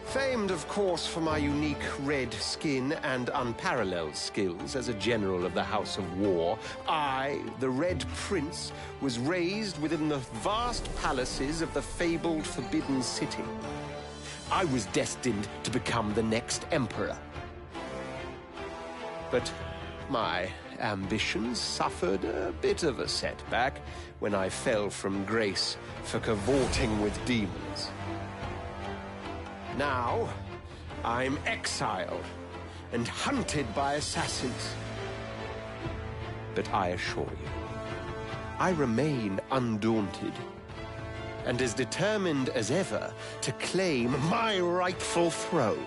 Famed, of course, for my unique red skin and unparalleled skills as a general of the House of War, I, the Red Prince, was raised within the vast palaces of the fabled Forbidden City. I was destined to become the next emperor. But my ambitions suffered a bit of a setback when I fell from grace for cavorting with demons. Now, I'm exiled and hunted by assassins. But I assure you, I remain undaunted and as determined as ever to claim my rightful throne.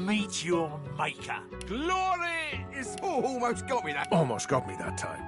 meet your maker. Glory is... Oh, almost got me that. Almost got me that time.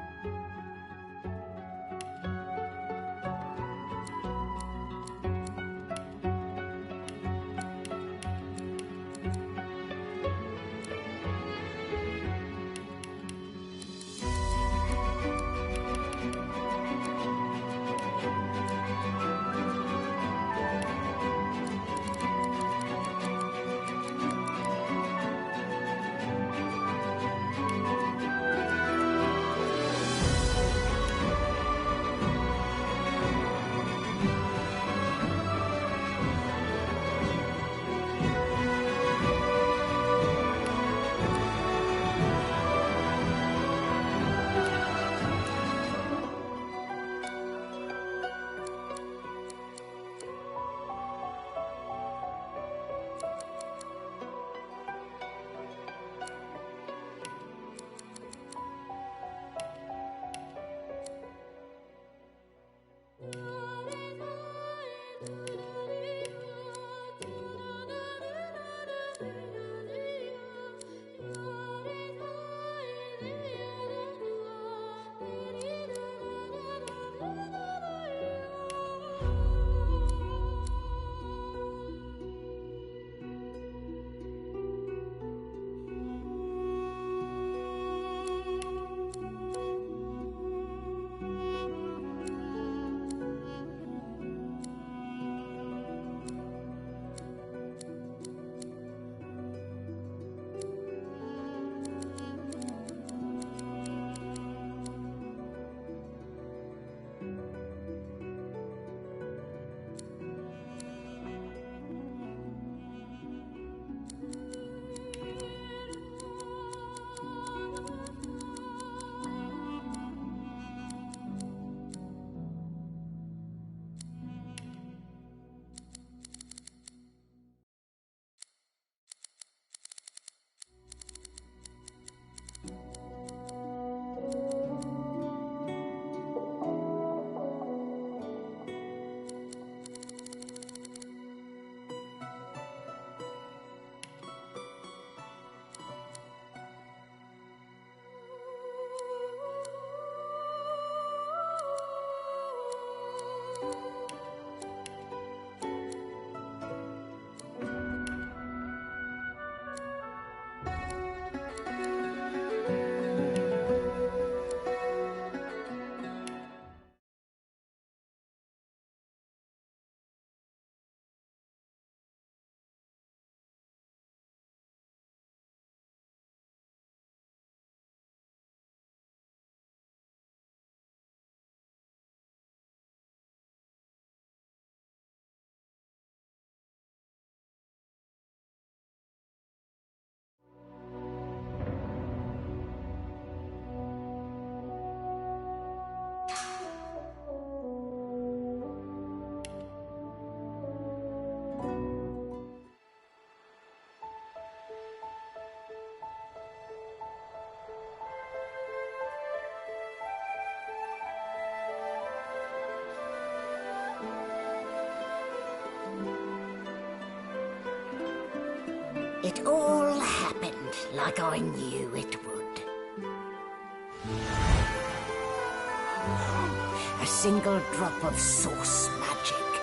It all happened like I knew it would. A single drop of source magic.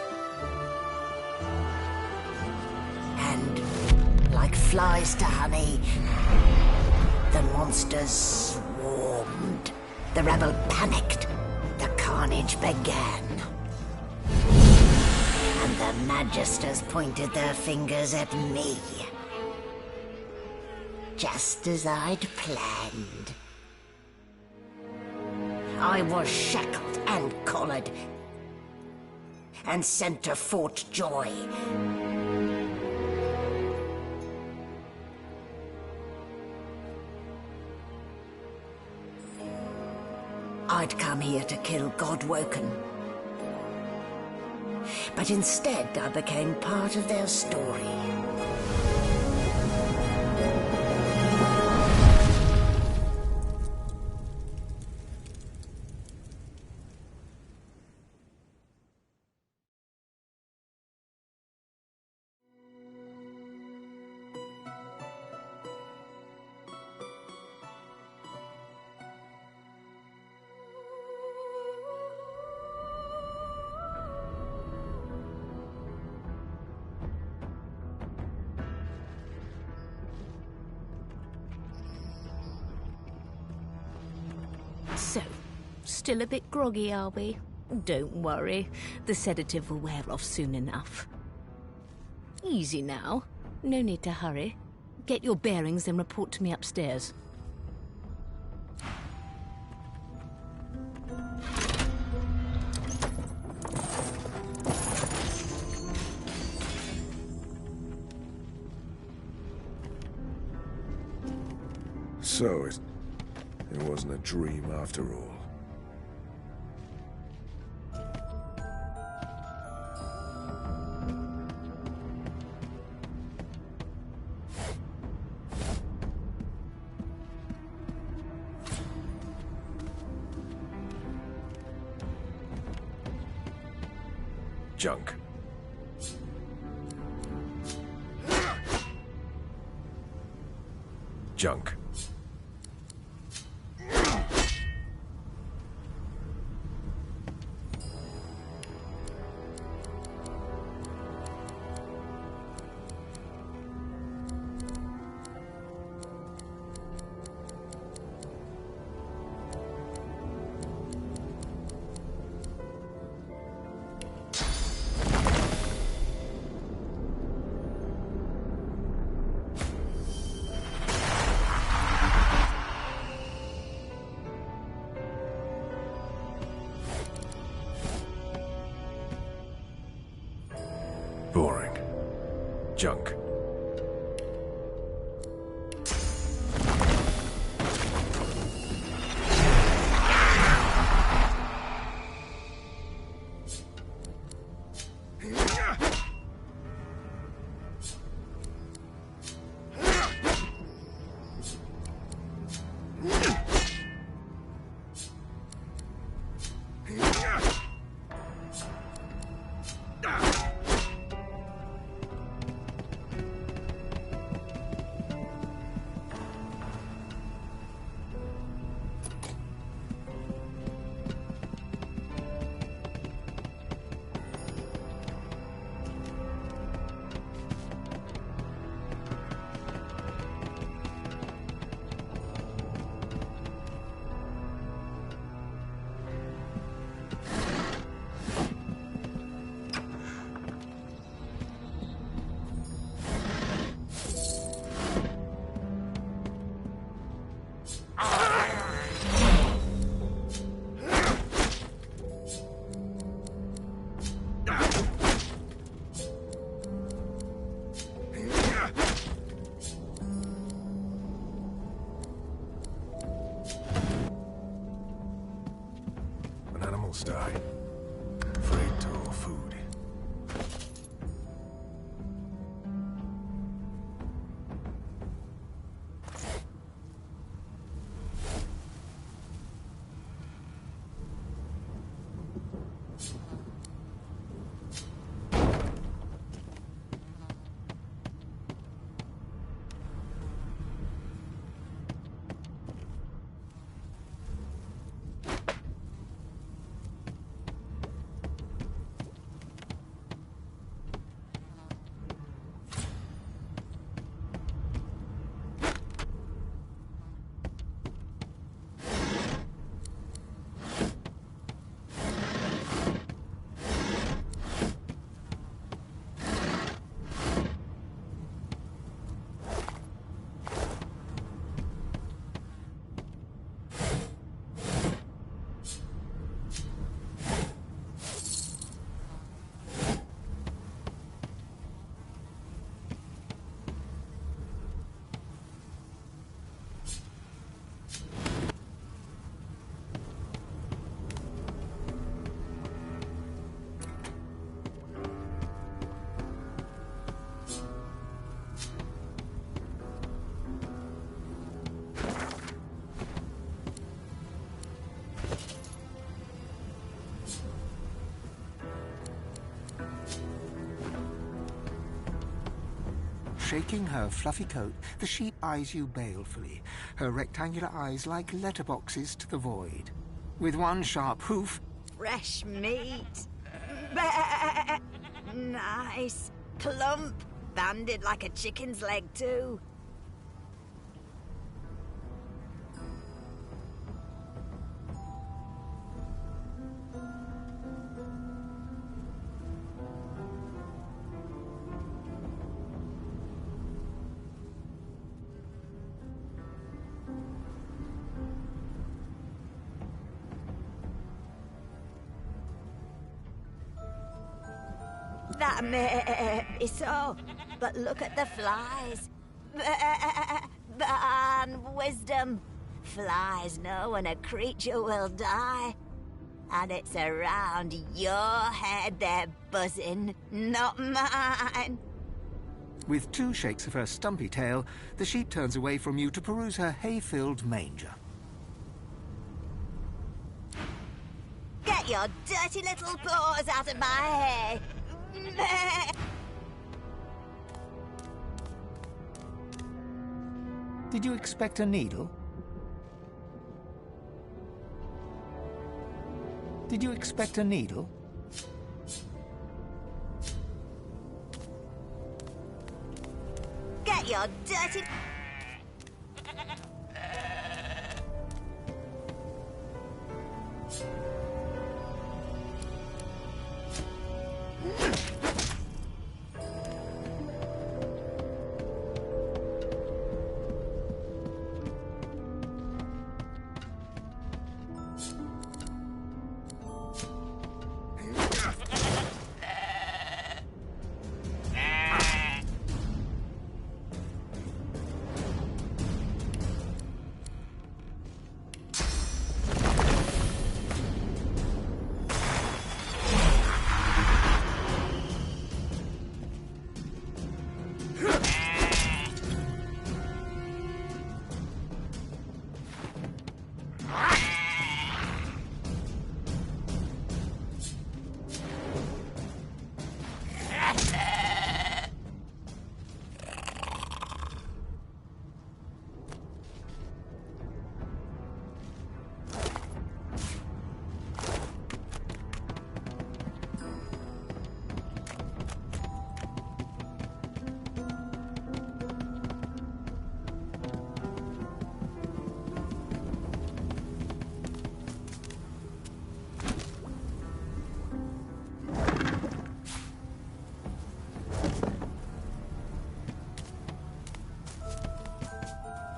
And, like flies to honey, the monsters swarmed. The rebel panicked. The carnage began. And the Magisters pointed their fingers at me. Just as I'd planned. I was shackled and collared and sent to Fort Joy. I'd come here to kill Godwoken. But instead I became part of their story. So, still a bit groggy, are we? Don't worry. The sedative will wear off soon enough. Easy now. No need to hurry. Get your bearings and report to me upstairs. So, it wasn't a dream after all. Junk. Junk. Boring. Junk. Animals die. Afraid to or food. Shaking her fluffy coat, the sheep eyes you balefully, her rectangular eyes like letterboxes to the void. With one sharp hoof... Fresh meat. Bah! Nice. Plump. Banded like a chicken's leg, too. That may be so, but look at the flies. Ban wisdom. Flies know when a creature will die. And it's around your head they're buzzing, not mine. With 2 shakes of her stumpy tail, the sheep turns away from you to peruse her hay-filled manger. Get your dirty little paws out of my hay. Did you expect a needle? Did you expect a needle? Get your dirty...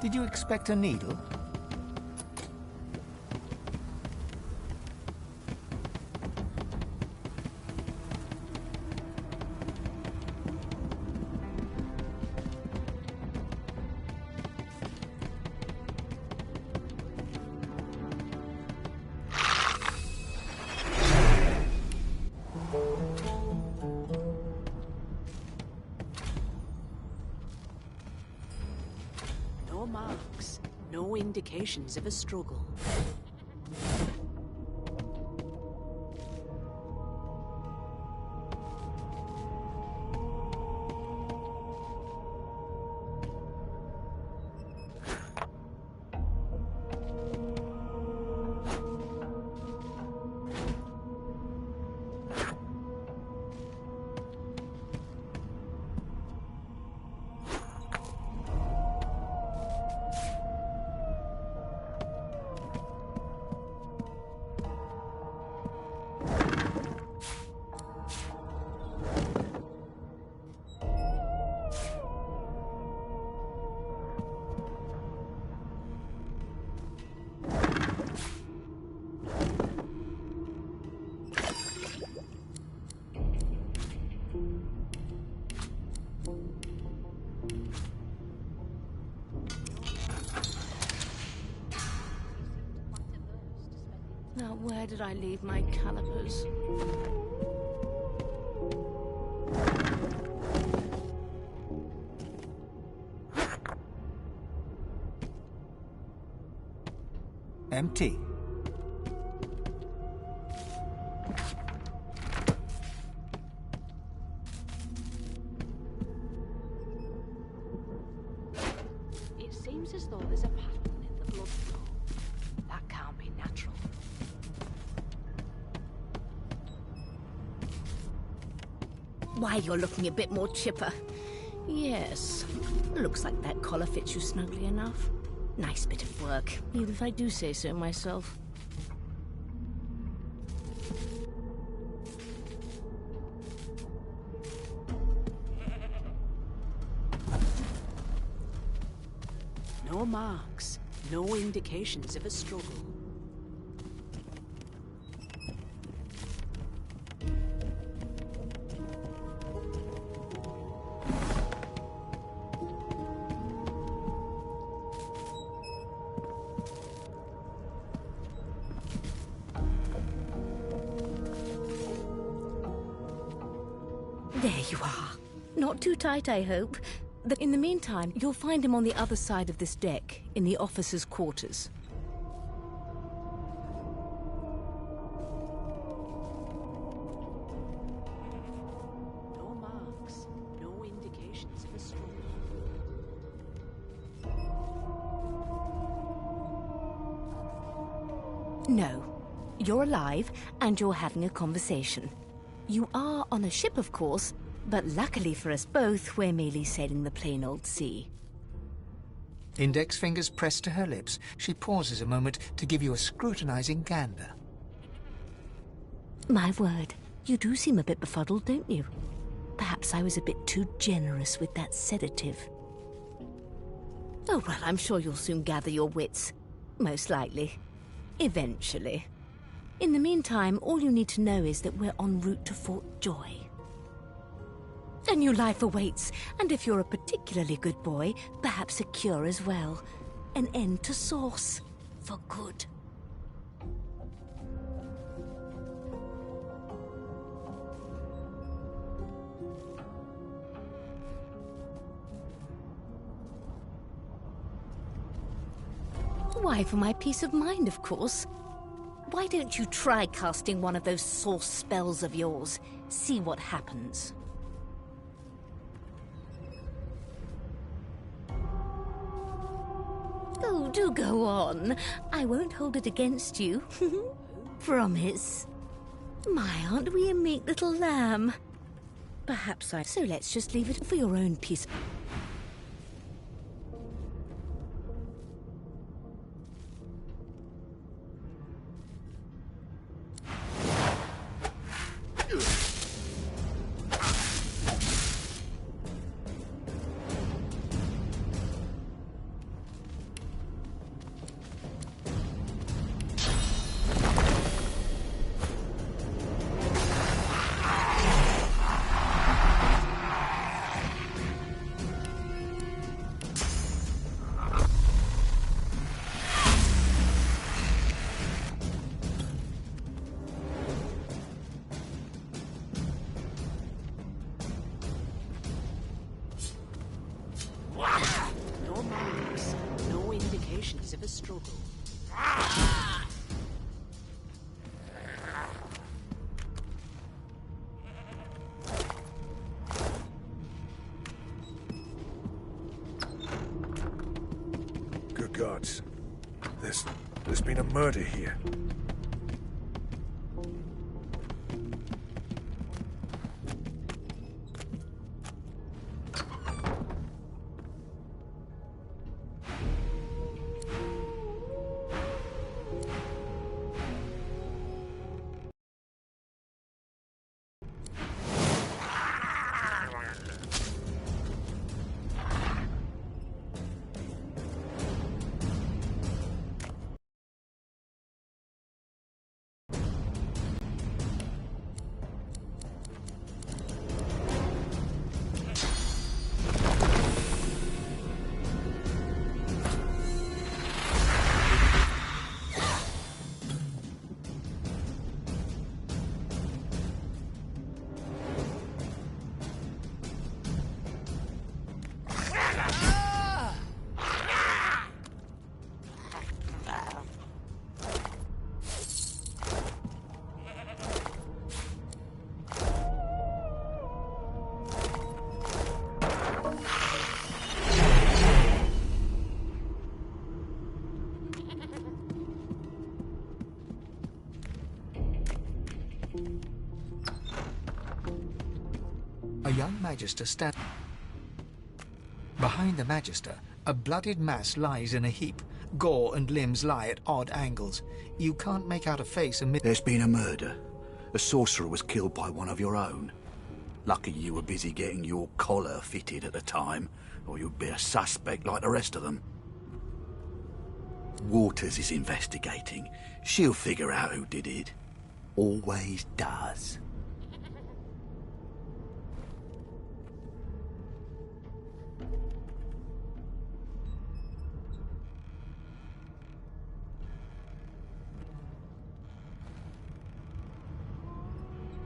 Did you expect a needle? No marks, no indications of a struggle. Now, where did I leave my calipers? Empty. It seems as though there's a pattern in the blood flow. That can't be natural. Why, you're looking a bit more chipper. Yes, looks like that collar fits you snugly enough. Nice bit of work, even if I do say so myself. No marks, no indications of a struggle. you are. Not too tight, I hope. In the meantime, you'll find him on the other side of this deck, in the officers' quarters. No marks, no indications of a struggle. No. You're alive, and you're having a conversation. You are on a ship, of course, but luckily for us both, we're merely sailing the plain old sea. Index fingers pressed to her lips, she pauses a moment to give you a scrutinizing gander. My word, you do seem a bit befuddled, don't you? Perhaps I was a bit too generous with that sedative. Oh, well, I'm sure you'll soon gather your wits. Most likely. Eventually. In the meantime, all you need to know is that we're en route to Fort Joy. A new life awaits, and if you're a particularly good boy, perhaps a cure as well. An end to Source. For good. Why, for my peace of mind, of course. Why don't you try casting one of those Source spells of yours? See what happens. Oh, do go on. I won't hold it against you. Promise. My, aren't we a meek little lamb? Perhaps I... So let's just leave it for your own peace. No marks, no indications of a struggle. Good gods. There's been a murder here. A young magister stands. Behind the magister, a bloodied mass lies in a heap. Gore and limbs lie at odd angles. You can't make out a face amid... There's been a murder. A sorcerer was killed by one of your own. Lucky you were busy getting your collar fitted at the time, or you'd be a suspect like the rest of them. Waters is investigating. She'll figure out who did it. Always does.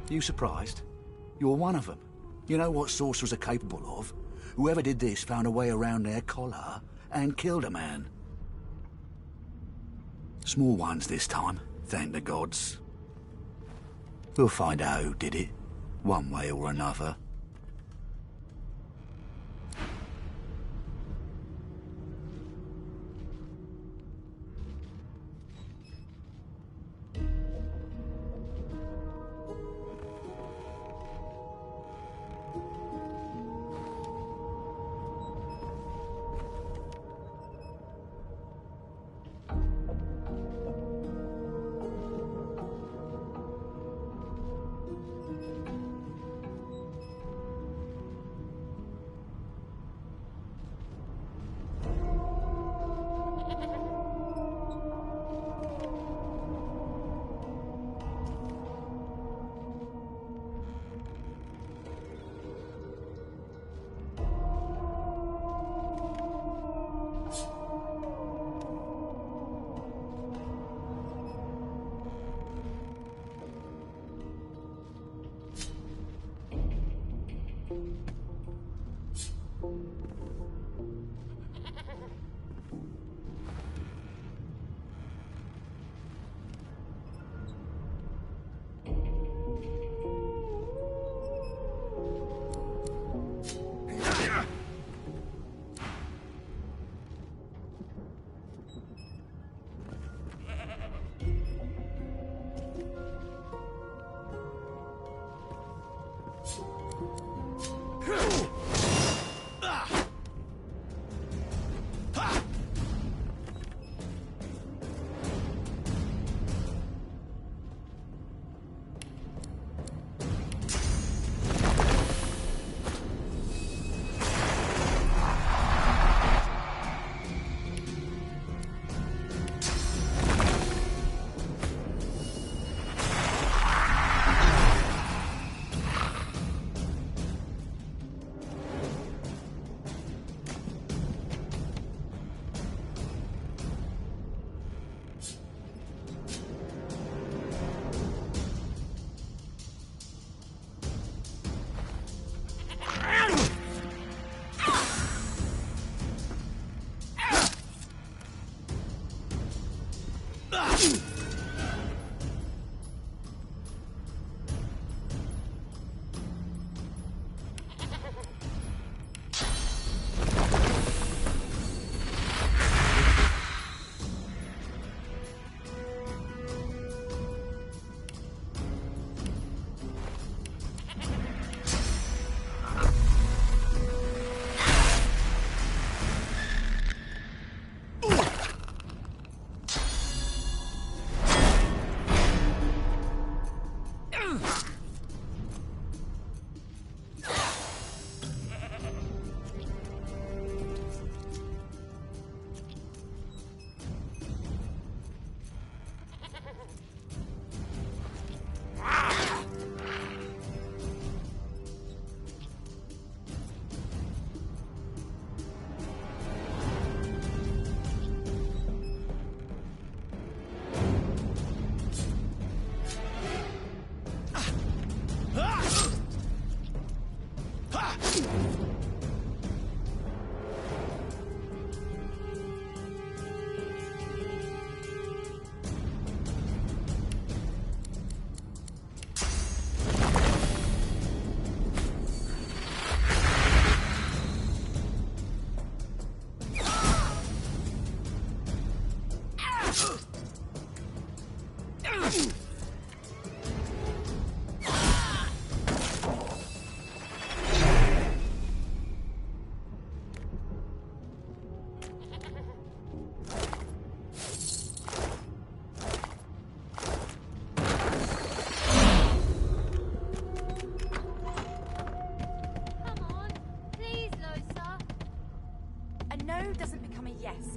You surprised? You're one of them. You know what sorcerers are capable of? Whoever did this found a way around their collar and killed a man. Small ones this time, thank the gods. We'll find out who did it, one way or another.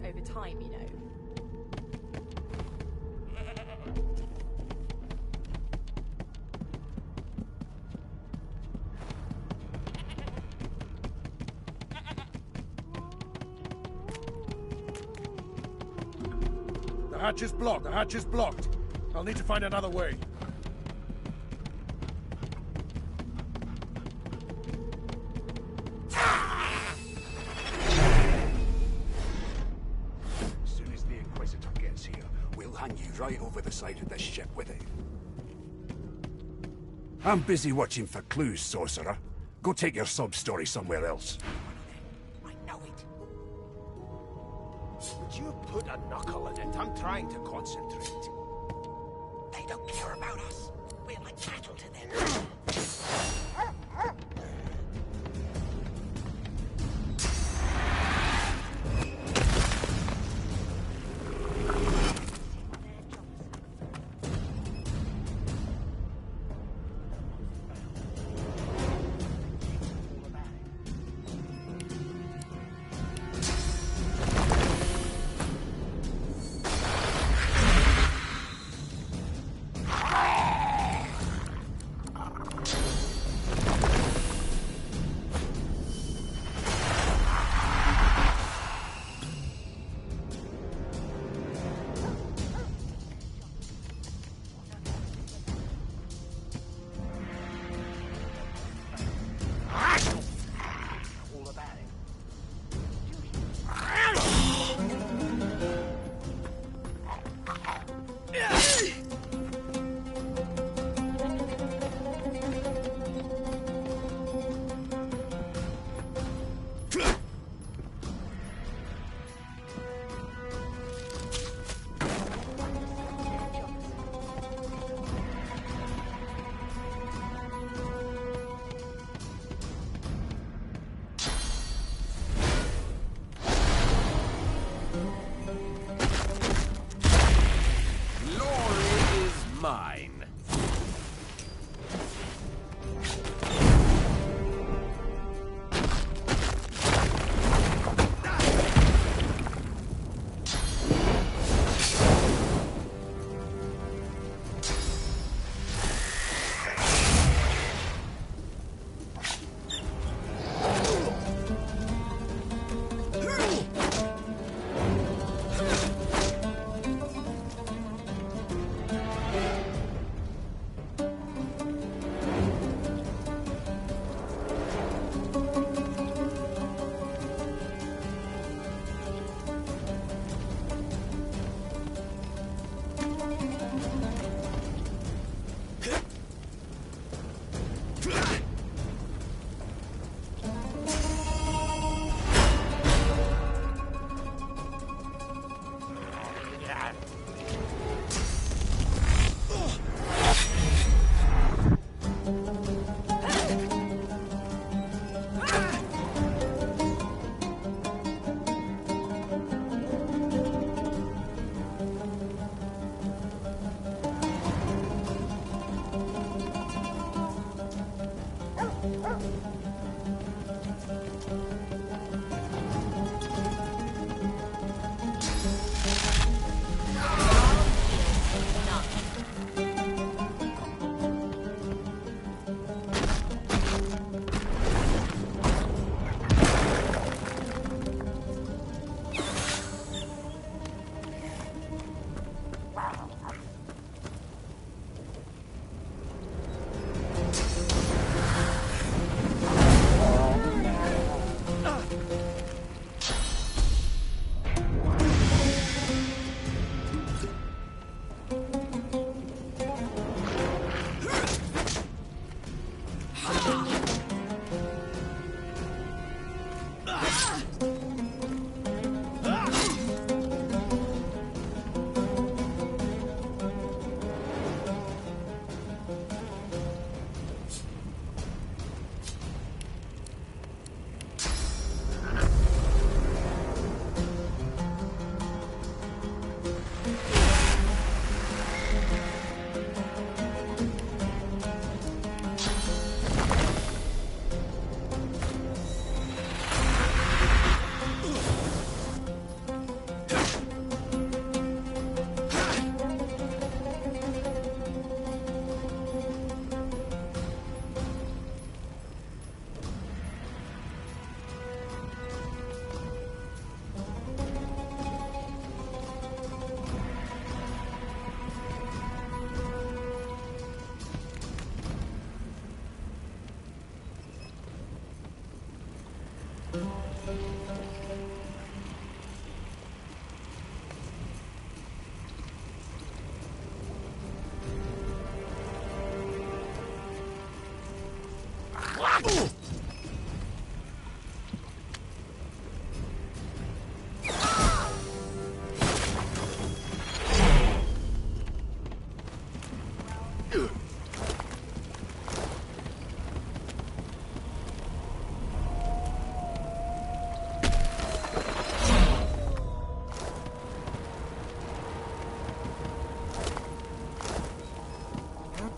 over time, you know. The hatch is blocked. The hatch is blocked. I'll need to find another way. right over the side of this ship with it. I'm busy watching for clues, sorcerer. Go take your sub-story somewhere else. I know it. Would you put a knuckle in it? I'm trying to concentrate. They don't care about us. We're like cattle to them.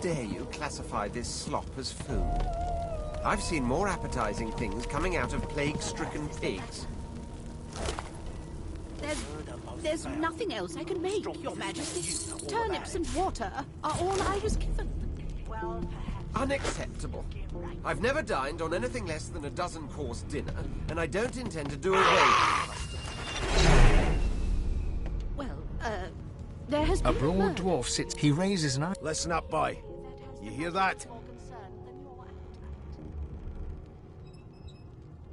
dare you classify this slop as food? I've seen more appetizing things coming out of plague-stricken pigs. There's nothing else I can make, Your Majesty. Turnips and water are all I was given. Well, Unacceptable. I've never dined on anything less than a dozen-course dinner, and I don't intend to do away with it. Well, there has been A broad dwarf sits. He raises an eye. Listen up, boy. You hear that?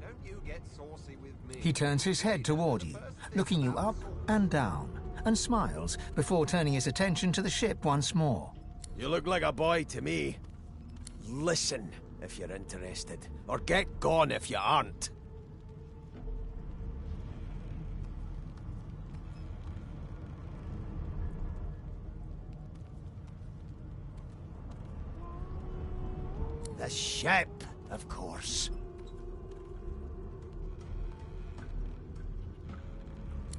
Don't you get saucy with me. He turns his head toward you, looking you up and down, and smiles before turning his attention to the ship once more. You look like a boy to me. Listen if you're interested, or get gone if you aren't. The ship, of course.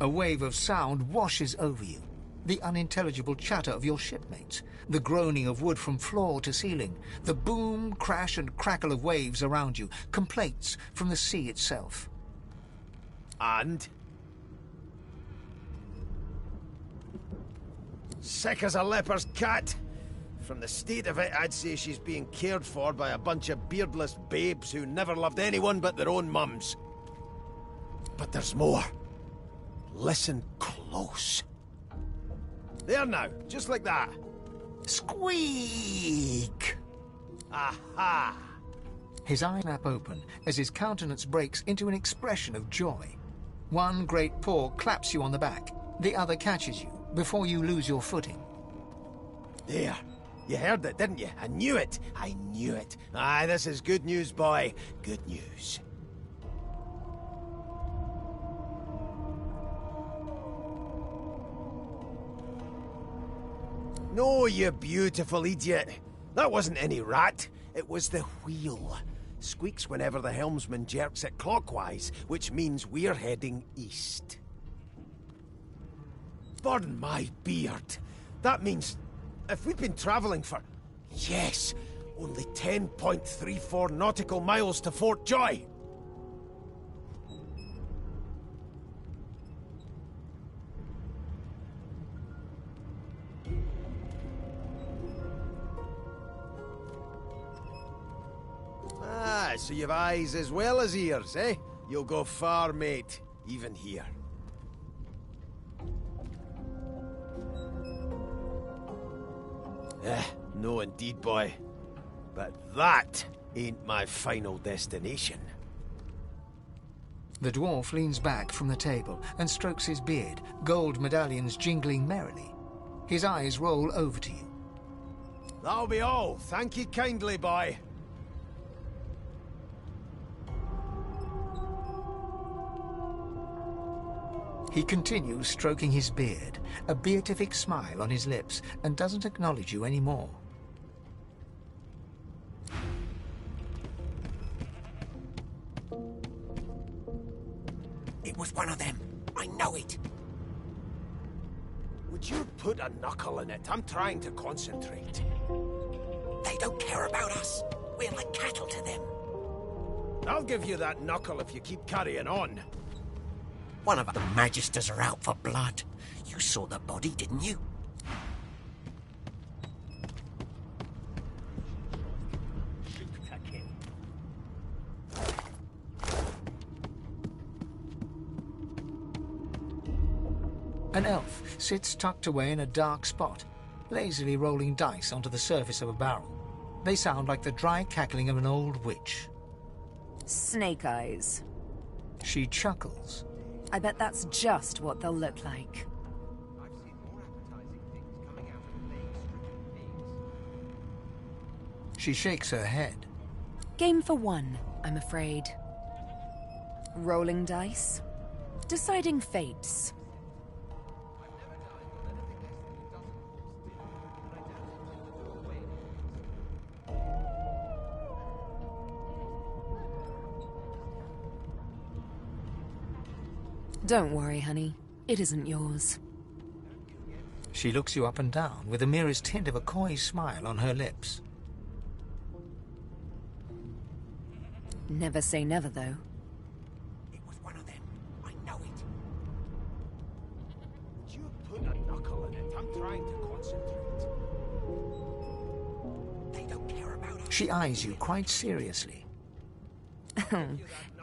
A wave of sound washes over you. The unintelligible chatter of your shipmates, the groaning of wood from floor to ceiling, the boom, crash and crackle of waves around you, complaints from the sea itself. And? Sick as a leper's cat. From the state of it, I'd say she's being cared for by a bunch of beardless babes who never loved anyone but their own mums. But there's more. Listen close. There now, just like that. Squeak! Aha! His eyes snap open as his countenance breaks into an expression of joy. One great paw claps you on the back. The other catches you before you lose your footing. There. You heard it, didn't you? I knew it. I knew it. Aye, this is good news, boy. Good news. No, you beautiful idiot. That wasn't any rat. It was the wheel. Squeaks whenever the helmsman jerks it clockwise, which means we're heading east. Burn my beard. That means if we'd been travelling for, yes, only 10.34 nautical miles to Fort Joy. Ah, so you've eyes as well as ears, eh? You'll go far, mate, even here. No indeed, boy. But that ain't my final destination. The dwarf leans back from the table and strokes his beard, gold medallions jingling merrily. His eyes roll over to you. That'll be all. Thank you kindly, boy. He continues stroking his beard, a beatific smile on his lips, and doesn't acknowledge you anymore. It was one of them. I know it. Would you put a knuckle in it? I'm trying to concentrate. They don't care about us. We're like cattle to them. I'll give you that knuckle if you keep carrying on. One of the Magisters are out for blood. You saw the body, didn't you? An elf sits tucked away in a dark spot, lazily rolling dice onto the surface of a barrel. They sound like the dry cackling of an old witch. Snake eyes. She chuckles. I bet that's just what they'll look like. I've seen more appetizing things coming out of plague-stricken pigs. She shakes her head. Game for one, I'm afraid. Rolling dice. Deciding fates. I've never dined on anything less than a dozen-course dinner, and I don't intend to do away with it. Don't worry, honey. It isn't yours. She looks you up and down with the merest hint of a coy smile on her lips. Never say never, though. It was one of them. I know it. You put a knuckle in it. I'm trying to concentrate. They don't care about us. She eyes you quite seriously.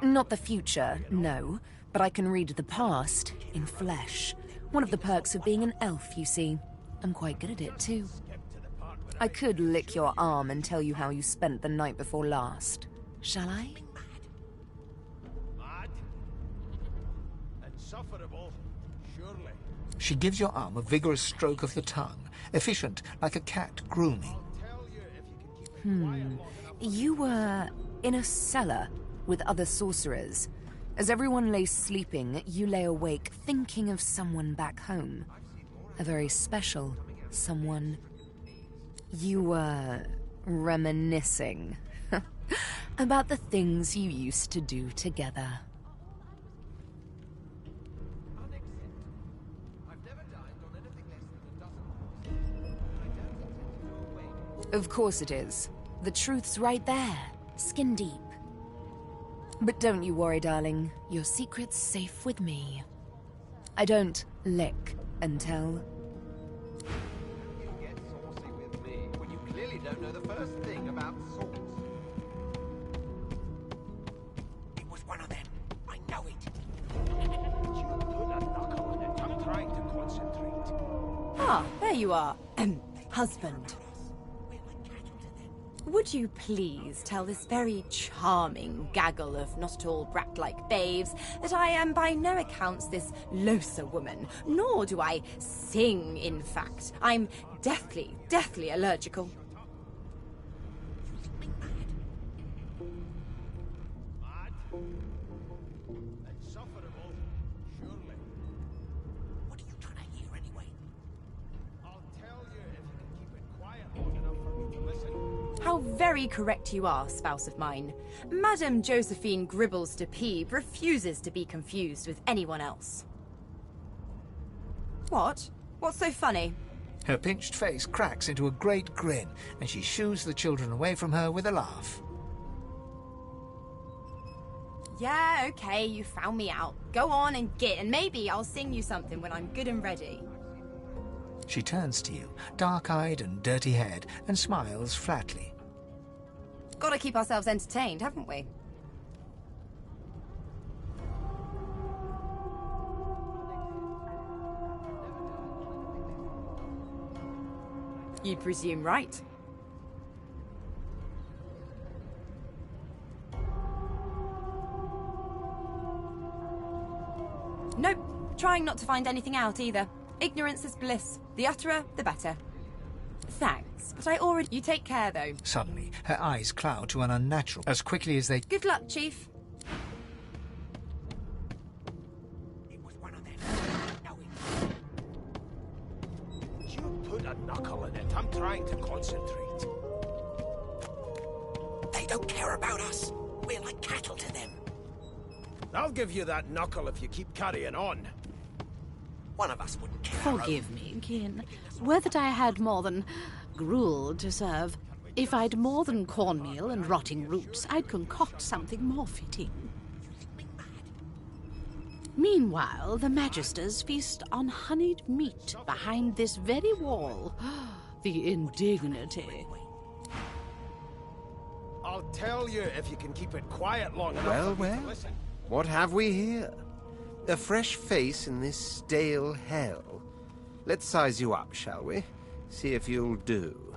Not the future, no. But I can read the past in flesh. One of the perks of being an elf, you see. I'm quite good at it, too. I could lick your arm and tell you how you spent the night before last. Shall I? Mad? Insufferable, surely. She gives your arm a vigorous stroke of the tongue, efficient like a cat grooming. You were in a cellar with other sorcerers. As everyone lay sleeping, you lay awake thinking of someone back home. A very special someone. You were reminiscing about the things you used to do together. Of course it is. The truth's right there, skin deep. But don't you worry, darling. Your secret's safe with me. I don't lick and tell. You get saucy with me when you clearly don't know the first thing about sauce. It was one of them. I know it. You put a knuckle in it. I'm trying to concentrate. Ah, there you are. Husband. Would you please tell this very charming gaggle of not at all brat-like babes that I am by no accounts this loaser woman, nor do I sing, in fact. I'm deathly, deathly allergical. Mad? Insufferable, surely. What are you trying to hear anyway? I'll tell you if you can keep it quiet long enough for me to listen. How very correct you are, spouse of mine. Madame Josephine Gribbles de Peeb refuses to be confused with anyone else. What? What's so funny? Her pinched face cracks into a great grin, and she shoos the children away from her with a laugh. Yeah, okay, you found me out. Go on and git, and maybe I'll sing you something when I'm good and ready. She turns to you, dark-eyed and dirty-haired, and smiles flatly. Gotta keep ourselves entertained, haven't we? You presume right. Nope, trying not to find anything out either. Ignorance is bliss. The utterer, the better. Thanks, but I already... You take care, though. Suddenly, her eyes cloud to an unnatural. As quickly as they... Good luck, Chief. It was one of them. I know it. You put a knuckle in it. I'm trying to concentrate. They don't care about us. We're like cattle to them. I'll give you that knuckle if you keep carrying on. One of us wouldn't care. Forgive me, kin. Were that I had more than gruel to serve. If I'd more than cornmeal and rotting roots, I'd concoct something more fitting. Meanwhile, the Magisters feast on honeyed meat behind this very wall. The indignity. I'll tell you if you can keep it quiet long enough. Well, for me to well. listen. What have we here? A fresh face in this stale hell. Let's size you up, shall we? See if you'll do.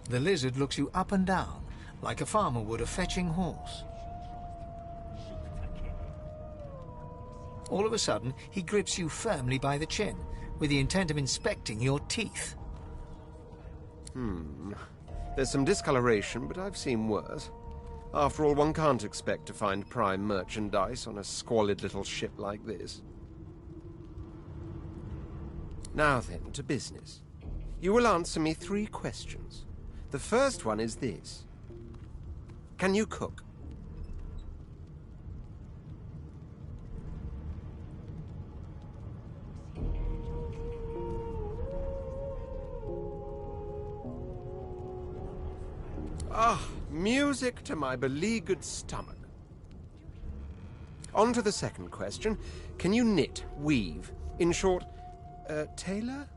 The lizard looks you up and down, like a farmer would a fetching horse. All of a sudden, he grips you firmly by the chin, with the intent of inspecting your teeth. There's some discoloration, but I've seen worse. After all, one can't expect to find prime merchandise on a squalid little ship like this. Now then, to business. You will answer me 3 questions. The first one is this. Can you cook? Music to my beleaguered stomach. On to the second question. Can you knit, weave? In short, tailor?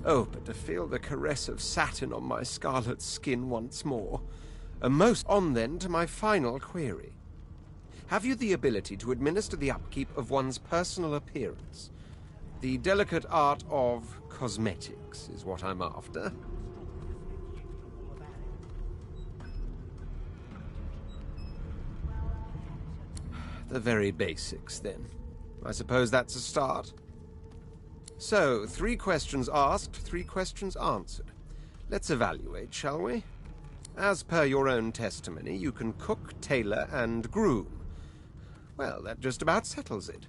Oh, but to feel the caress of satin on my scarlet skin once more. Most on then to my final query. Have you the ability to administer the upkeep of one's personal appearance? The delicate art of cosmetics is what I'm after. The very basics, then. I suppose that's a start. So, 3 questions asked, 3 questions answered. Let's evaluate, shall we? As per your own testimony, you can cook, tailor, and groom. Well, that just about settles it.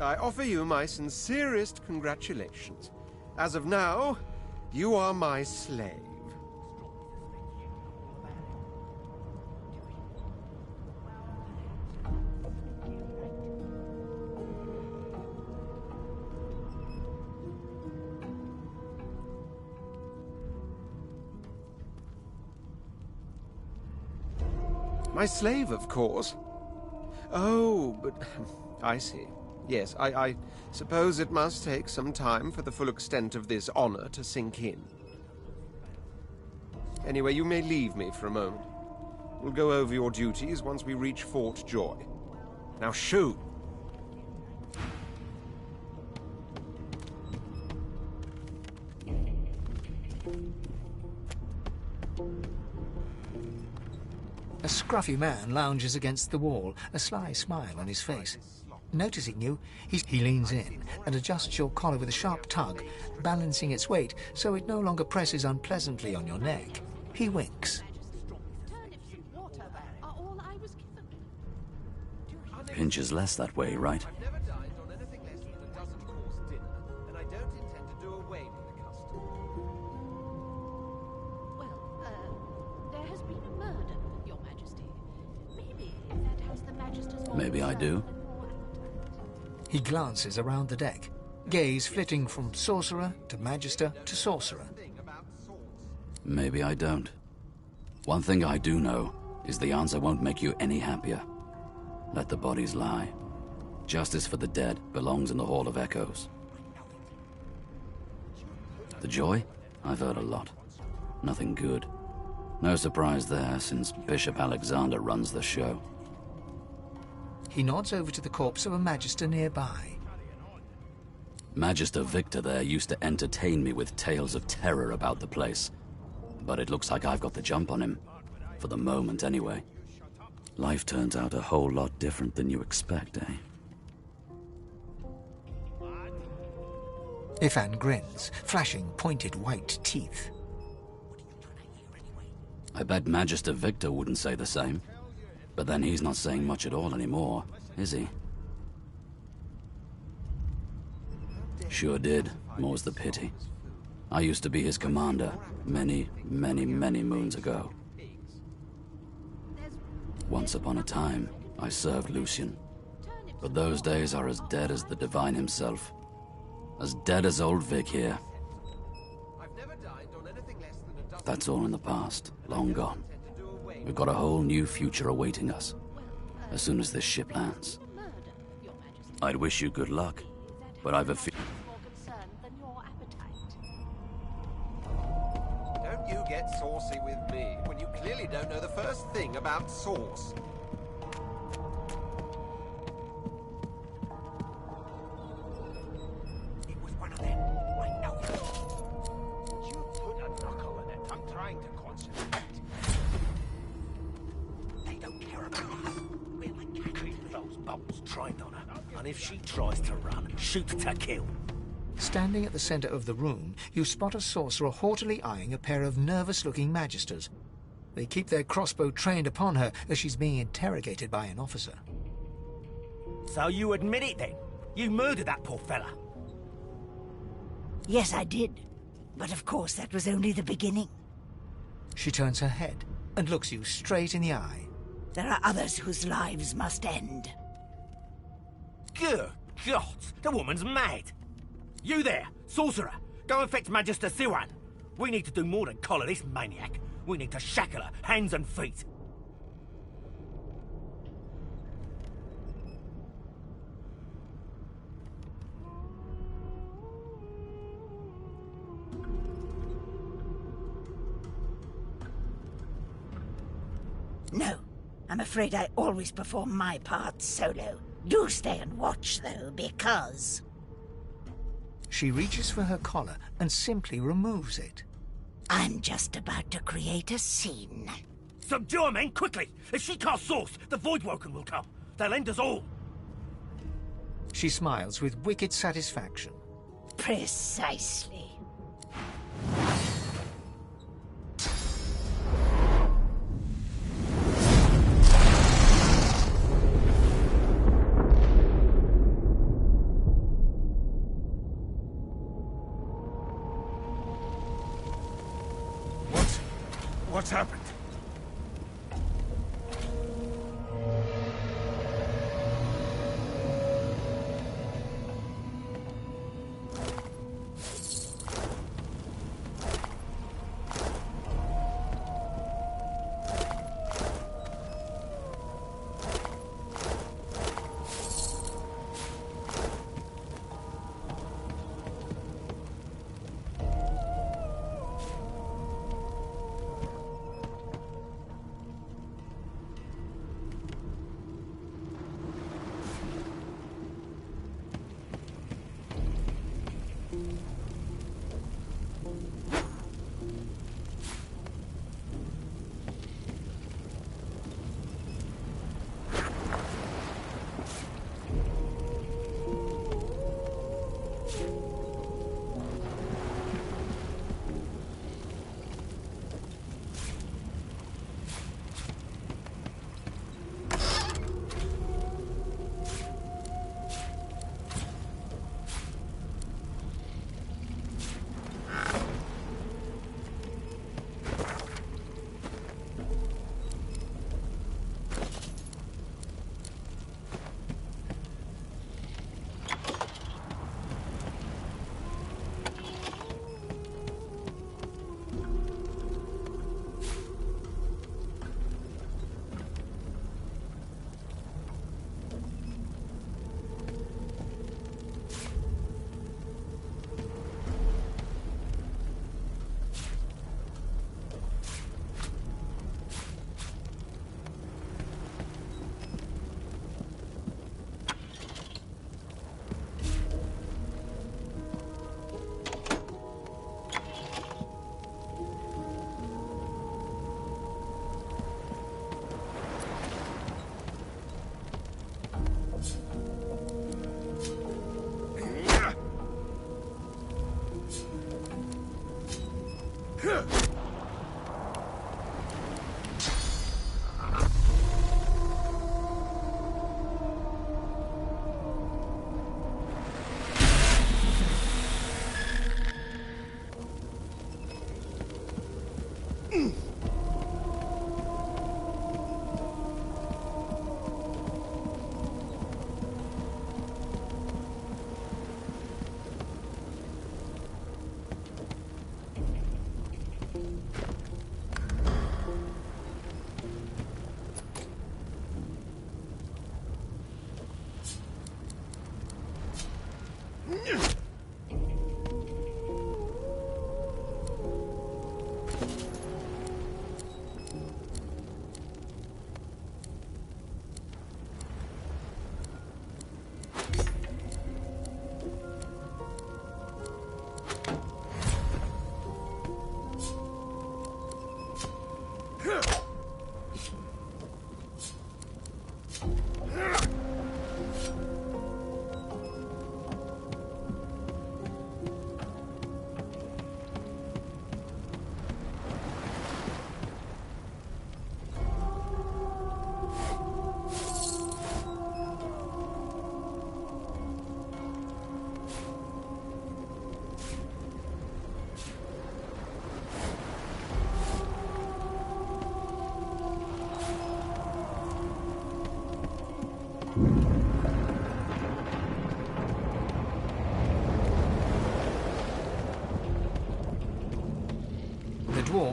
I offer you my sincerest congratulations. As of now, you are my slave. My slave, of course. Oh, but I see. Yes, I suppose it must take some time for the full extent of this honor to sink in. Anyway, you may leave me for a moment. We'll go over your duties once we reach Fort Joy. Now shoot! A scruffy man lounges against the wall, a sly smile on his face. Noticing you, he leans in and adjusts your collar with a sharp tug, balancing its weight so it no longer presses unpleasantly on your neck. He winks. Pinches less that way, right? I've never dined on anything less than a dozen-course dinner, and I don't intend to do away with the custom. Well, there has been a murder, Your Majesty. Maybe that has the Magister's... Maybe I do. He glances around the deck, gaze flitting from sorcerer to magister to sorcerer. Maybe I don't. One thing I do know is the answer won't make you any happier. Let the bodies lie. Justice for the dead belongs in the Hall of Echoes. The Joy? I've heard a lot. Nothing good. No surprise there, since Bishop Alexander runs the show. He nods over to the corpse of a magister nearby. Magister Victor there used to entertain me with tales of terror about the place. But it looks like I've got the jump on him. For the moment, anyway. Life turns out a whole lot different than you expect, eh? Ifan grins, flashing pointed white teeth. I bet Magister Victor wouldn't say the same. But then he's not saying much at all anymore, is he? Sure did, more's the pity. I used to be his commander many, many, many moons ago. Once upon a time, I served Lucian. But those days are as dead as the Divine himself. As dead as old Vic here. That's all in the past, long gone. We've got a whole new future awaiting us, as soon as this ship lands. I'd wish you good luck, but I've a Don't you get saucy with me when you clearly don't know the first thing about sauce. It was one of them. I know it. You put a knuckle in it. I'm trying to concentrate. They don't care about us. We're like cats. Keep those bolts trained on her. And if she tries to run, shoot to kill. Standing at the center of the room, you spot a sorcerer haughtily eyeing a pair of nervous-looking magisters. They keep their crossbow trained upon her as she's being interrogated by an officer. So you admit it then? You murdered that poor fella? Yes, I did. But of course, that was only the beginning. She turns her head and looks you straight in the eye. There are others whose lives must end. Good God, the woman's mad. You there, sorcerer, go and fetch Magister Siwan. We need to do more than collar this maniac. We need to shackle her, hands and feet. No, I'm afraid I always perform my part solo. Do stay and watch, though, because... She reaches for her collar and simply removes it. I'm just about to create a scene. Subdue her, men, quickly! If she casts source, the Voidwoken will come. They'll end us all. She smiles with wicked satisfaction. Precisely. What's happened?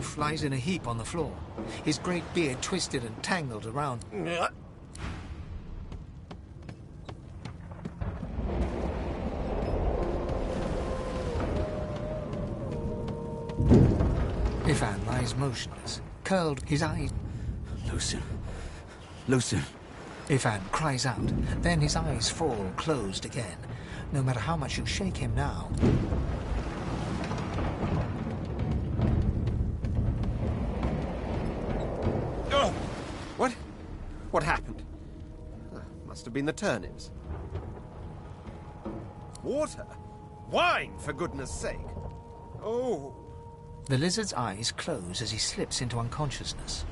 dwarf lies in a heap on the floor, his great beard twisted and tangled around. Ifan lies motionless, curled, his eyes... Lucian. Lucian. Ifan cries out, then his eyes fall closed again. No matter how much you shake him now... Oh! What? What happened? Must have been the turnips. Water? Wine, for goodness sake! Oh... The lizard's eyes close as he slips into unconsciousness.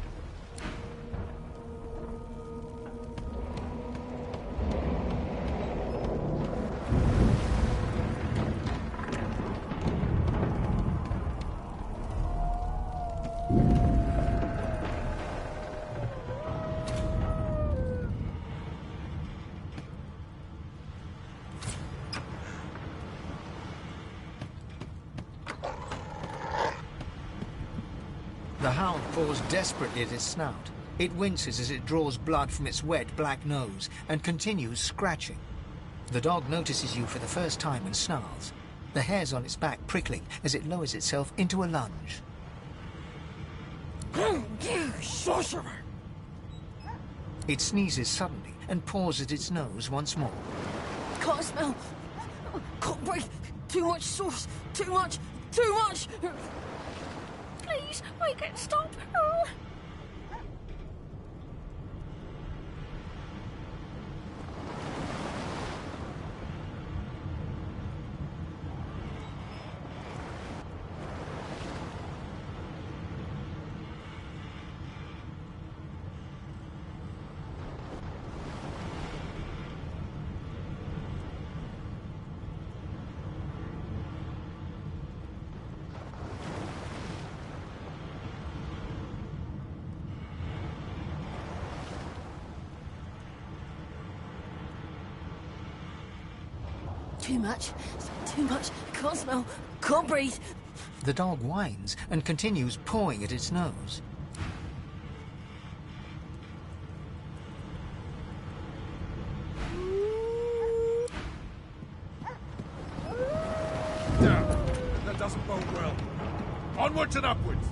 The hound paws desperately at its snout. It winces as it draws blood from its wet black nose and continues scratching. The dog notices you for the first time and snarls, the hairs on its back prickling as it lowers itself into a lunge. You sorcerer! It sneezes suddenly and paws at its nose once more. Can't smell. Can't breathe. Too much sauce. Too much. Too much. Please, make it stop. Too much. Too much. Can't smell. Can't breathe. The dog whines and continues pawing at its nose. That doesn't bode well. Onwards and upwards.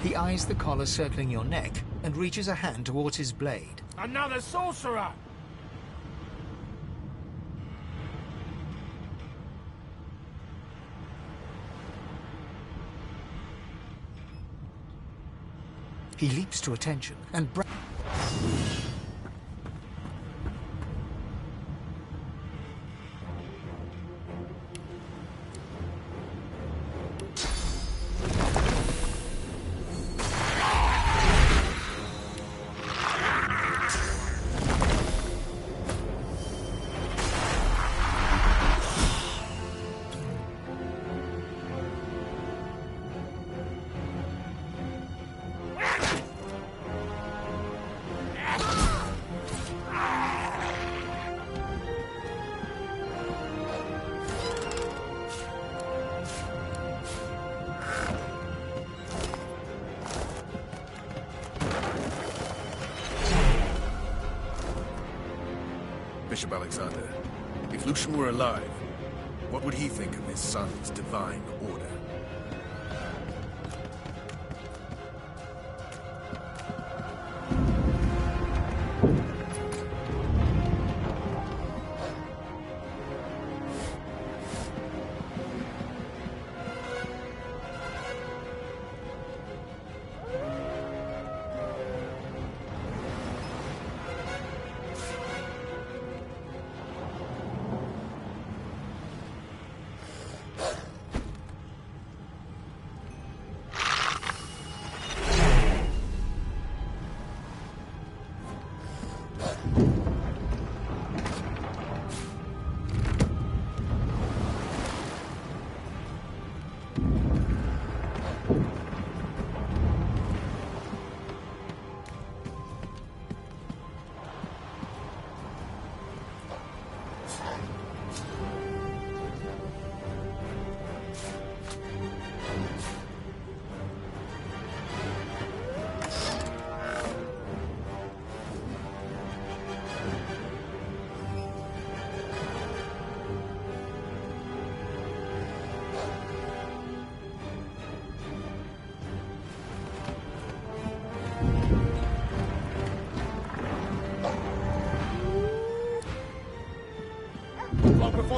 He eyes the collar circling your neck and reaches a hand towards his blade. Another sorcerer! He leaps to attention and Bishop Alexander, if Lucian were alive, what would he think of his son's divine order?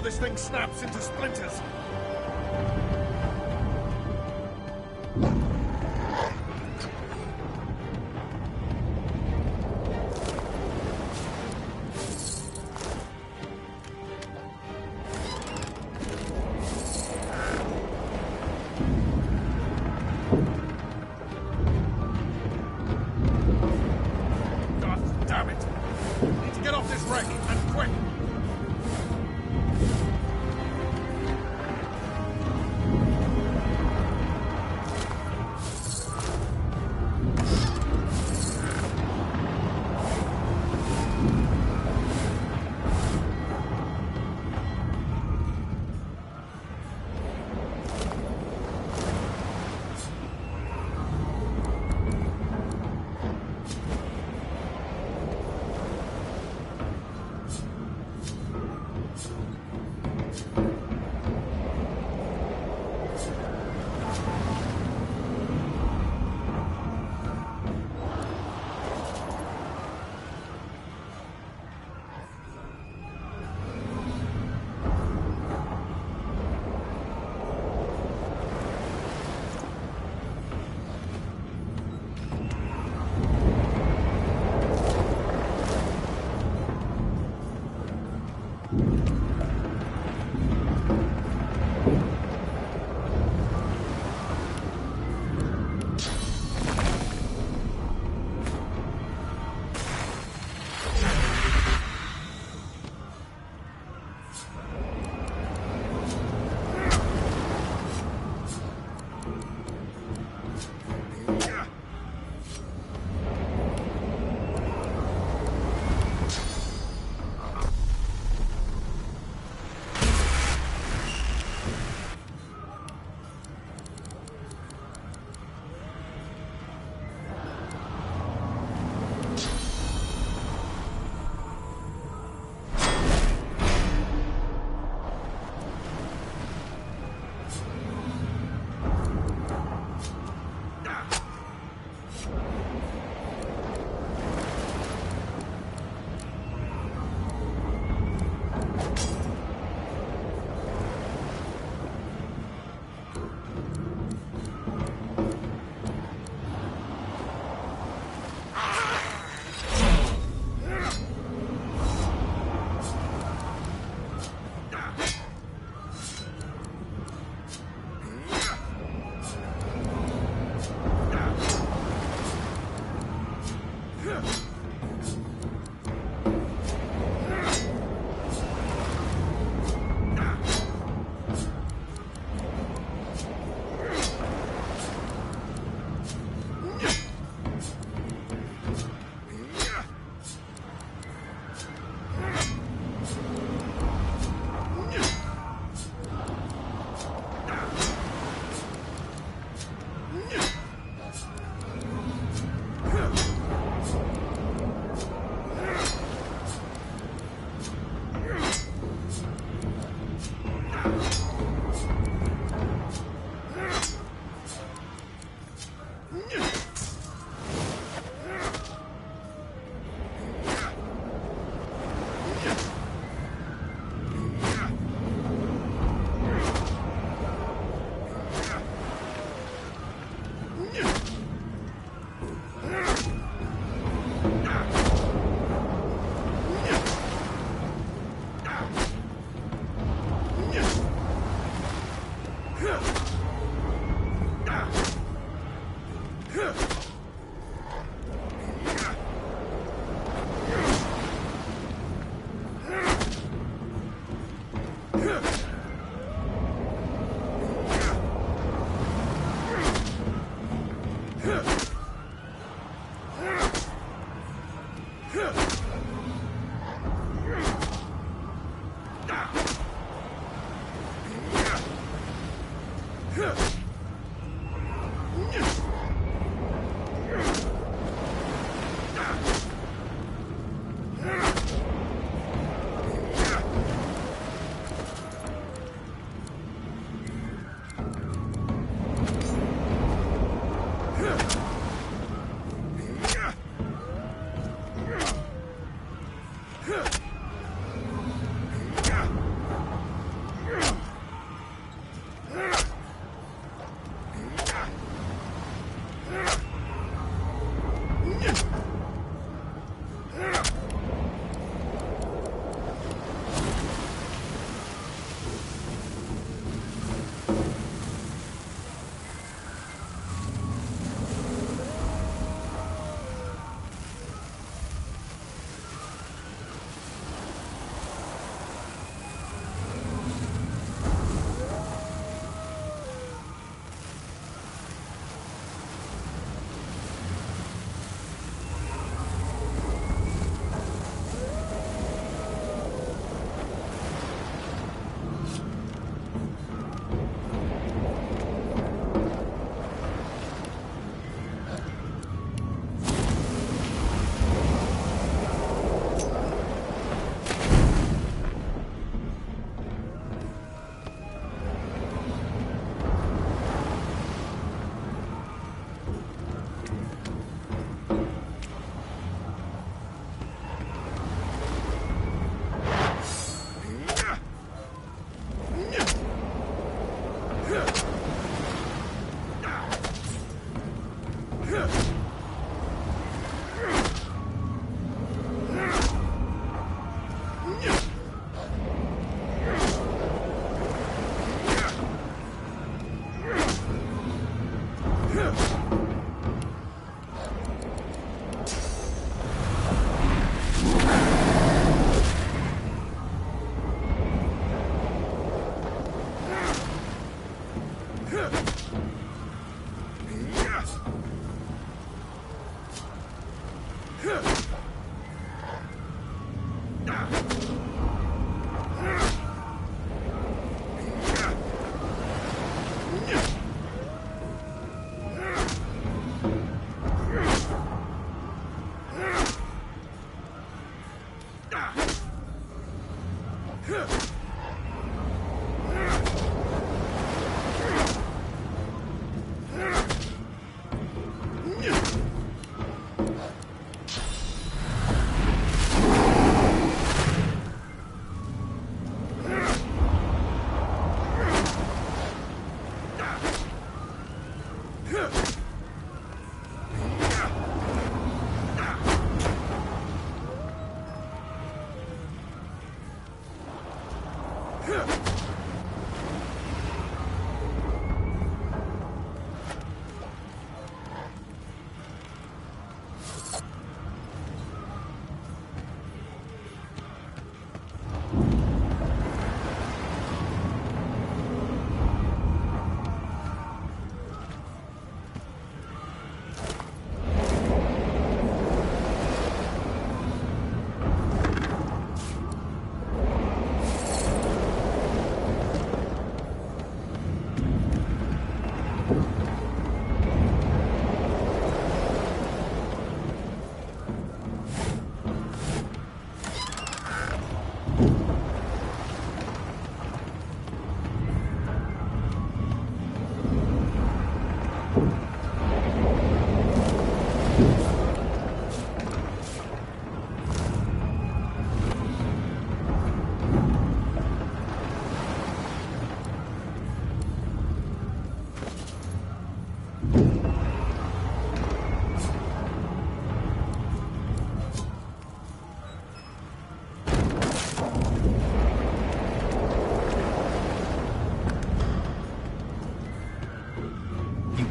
this thing snaps into splinters. God damn it! Need to get off this wreck, and quick!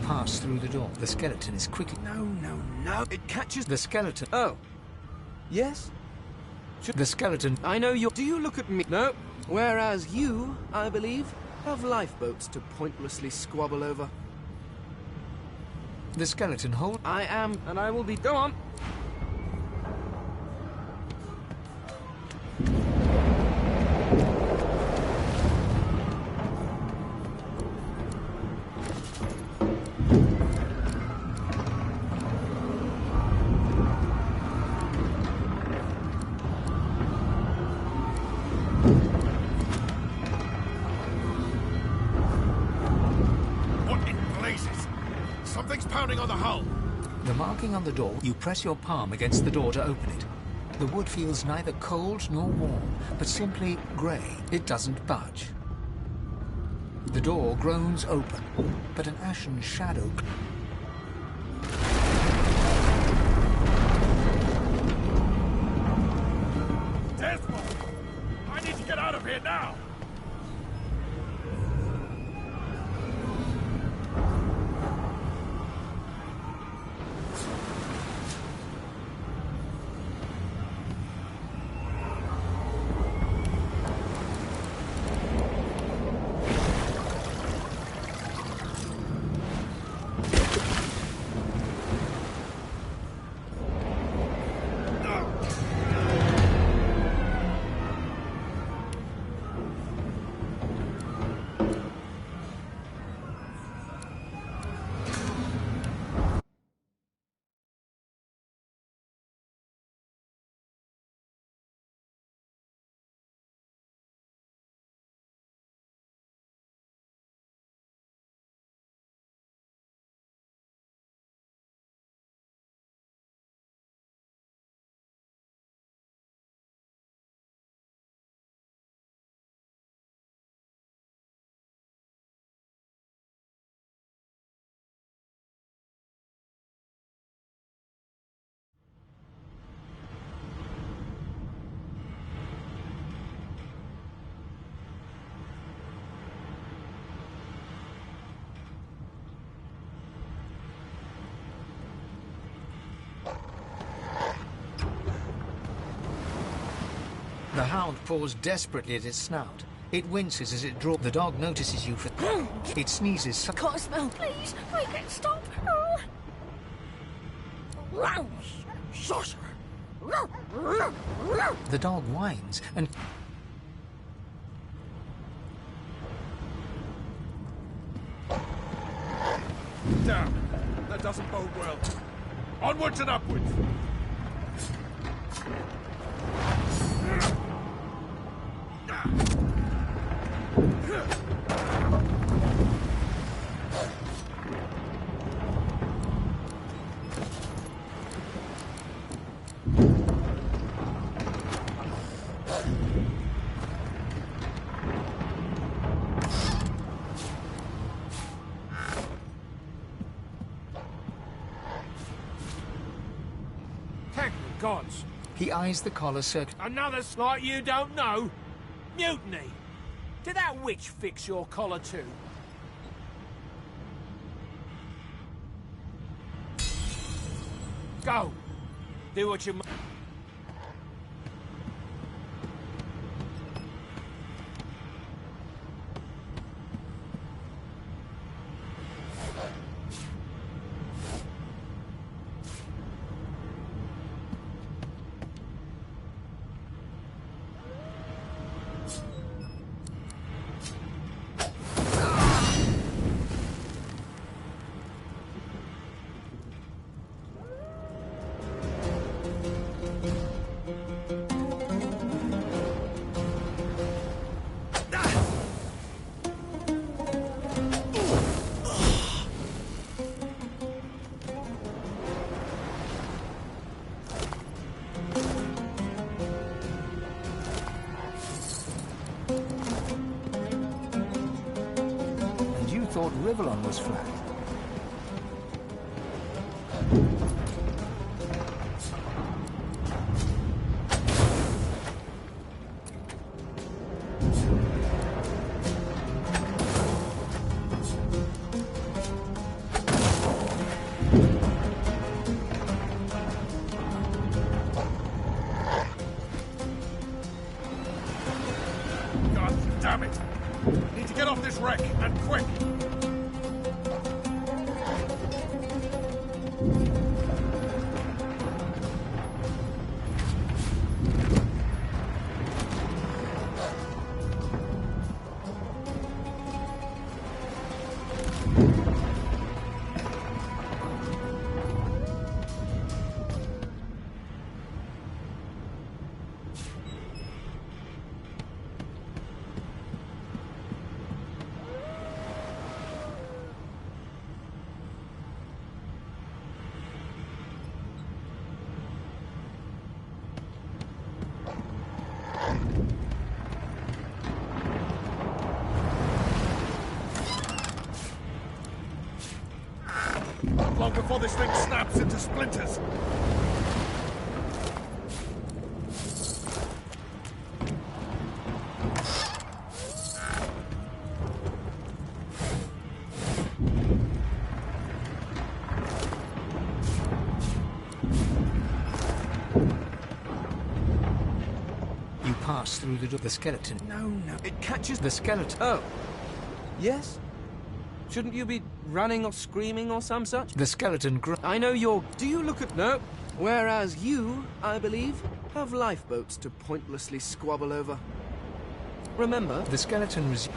pass through the door. The skeleton is quickly... No. It catches... The skeleton... Oh. Yes? The skeleton... I know you... Do you look at me? No. Whereas you, I believe, have lifeboats to pointlessly squabble over. The skeleton hold... I am, and I will be... Go on. On the door, you press your palm against the door to open it. The wood feels neither cold nor warm, but simply grey. It doesn't budge. The door groans open, but an ashen shadow... Desmond! I need to get out of here now! The hound paws desperately at its snout. It winces as it draws. The dog notices you for... It sneezes... Can't smell. Please, make it stop. Sorcerer. The dog whines and... Damn! That doesn't bode well. Onwards and upwards! Gods. He eyes the collar circle. Another slight you don't know? Mutiny. Did that witch fix your collar too? Go. Do what you must. Thought Rivellon was flat. Not long before this thing snaps into splinters. You pass through the door. The skeleton. No, it catches The skeleton. Oh. Yes? Shouldn't you be running or screaming or some such? The skeleton. I know you're... Do you look at... No. Whereas you, I believe, have lifeboats to pointlessly squabble over. Remember... The skeleton was...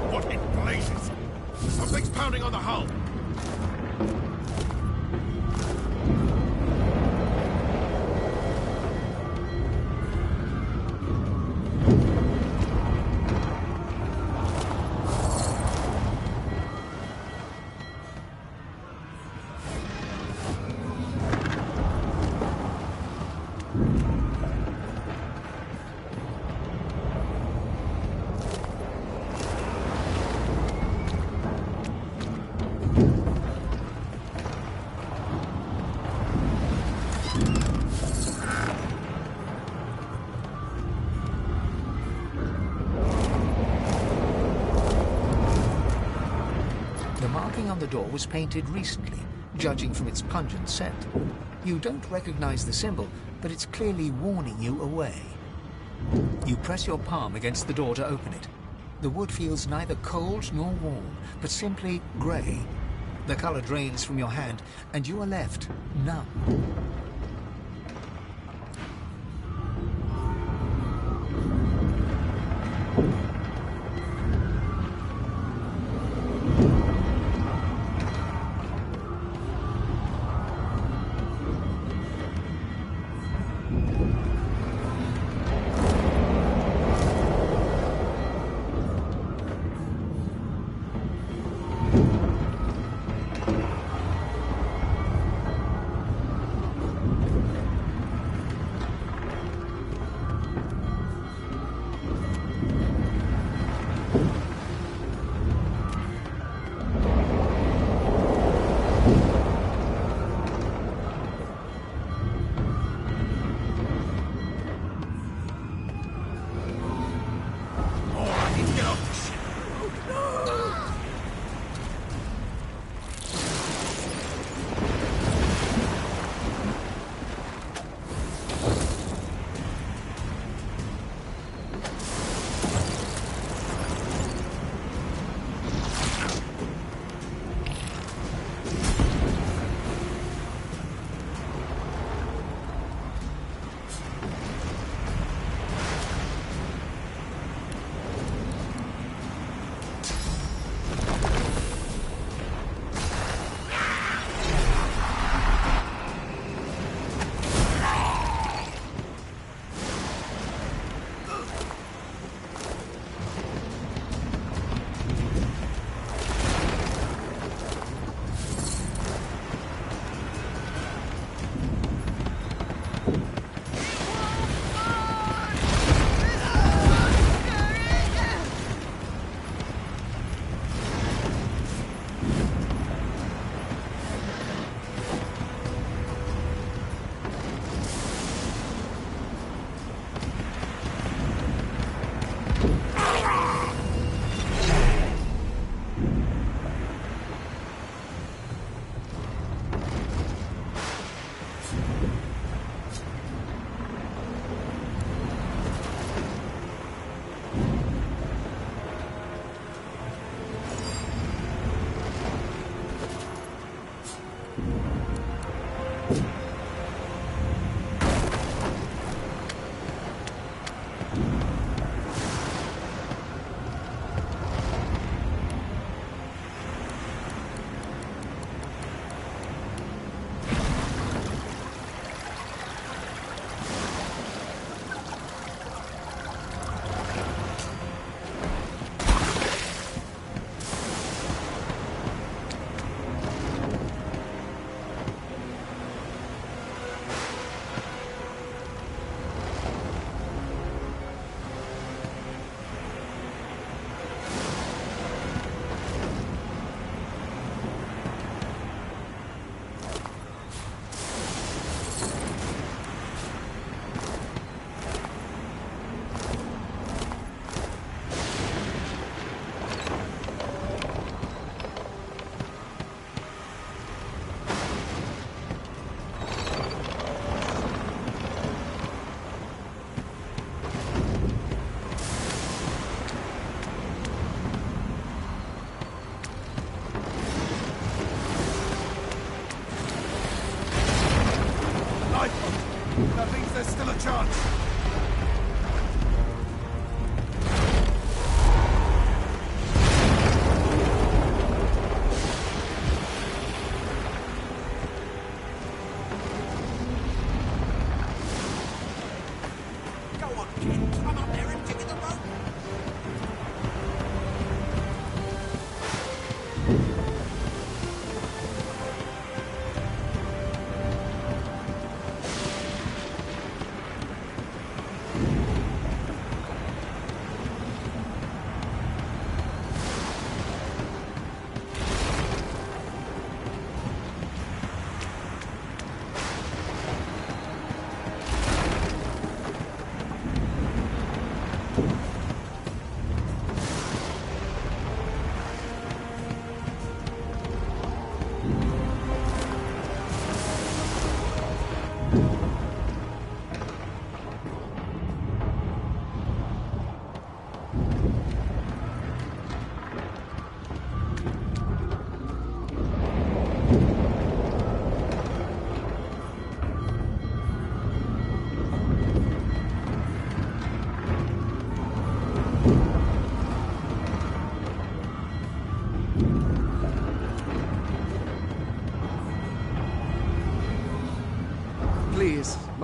What in blazes? Something's pounding on the hull. The marking on the door was painted recently, judging from its pungent scent. You don't recognize the symbol, but it's clearly warning you away. You press your palm against the door to open it. The wood feels neither cold nor warm, but simply grey. The color drains from your hand, and you are left numb.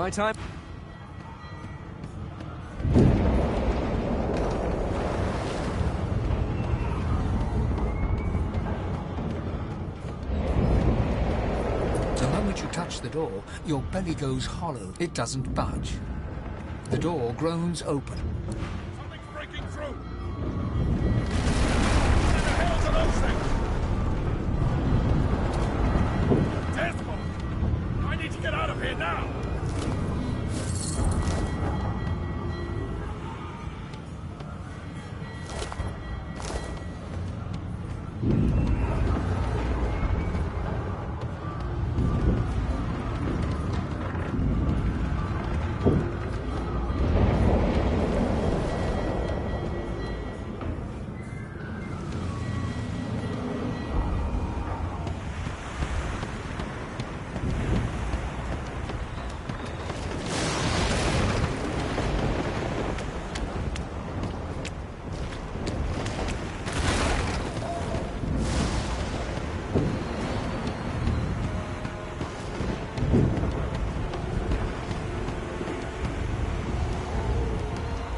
My time... The moment you touch the door, your belly goes hollow. It doesn't budge. The door groans open. Something's breaking through! What the hell's are those things? Desmond! I need to get out of here now!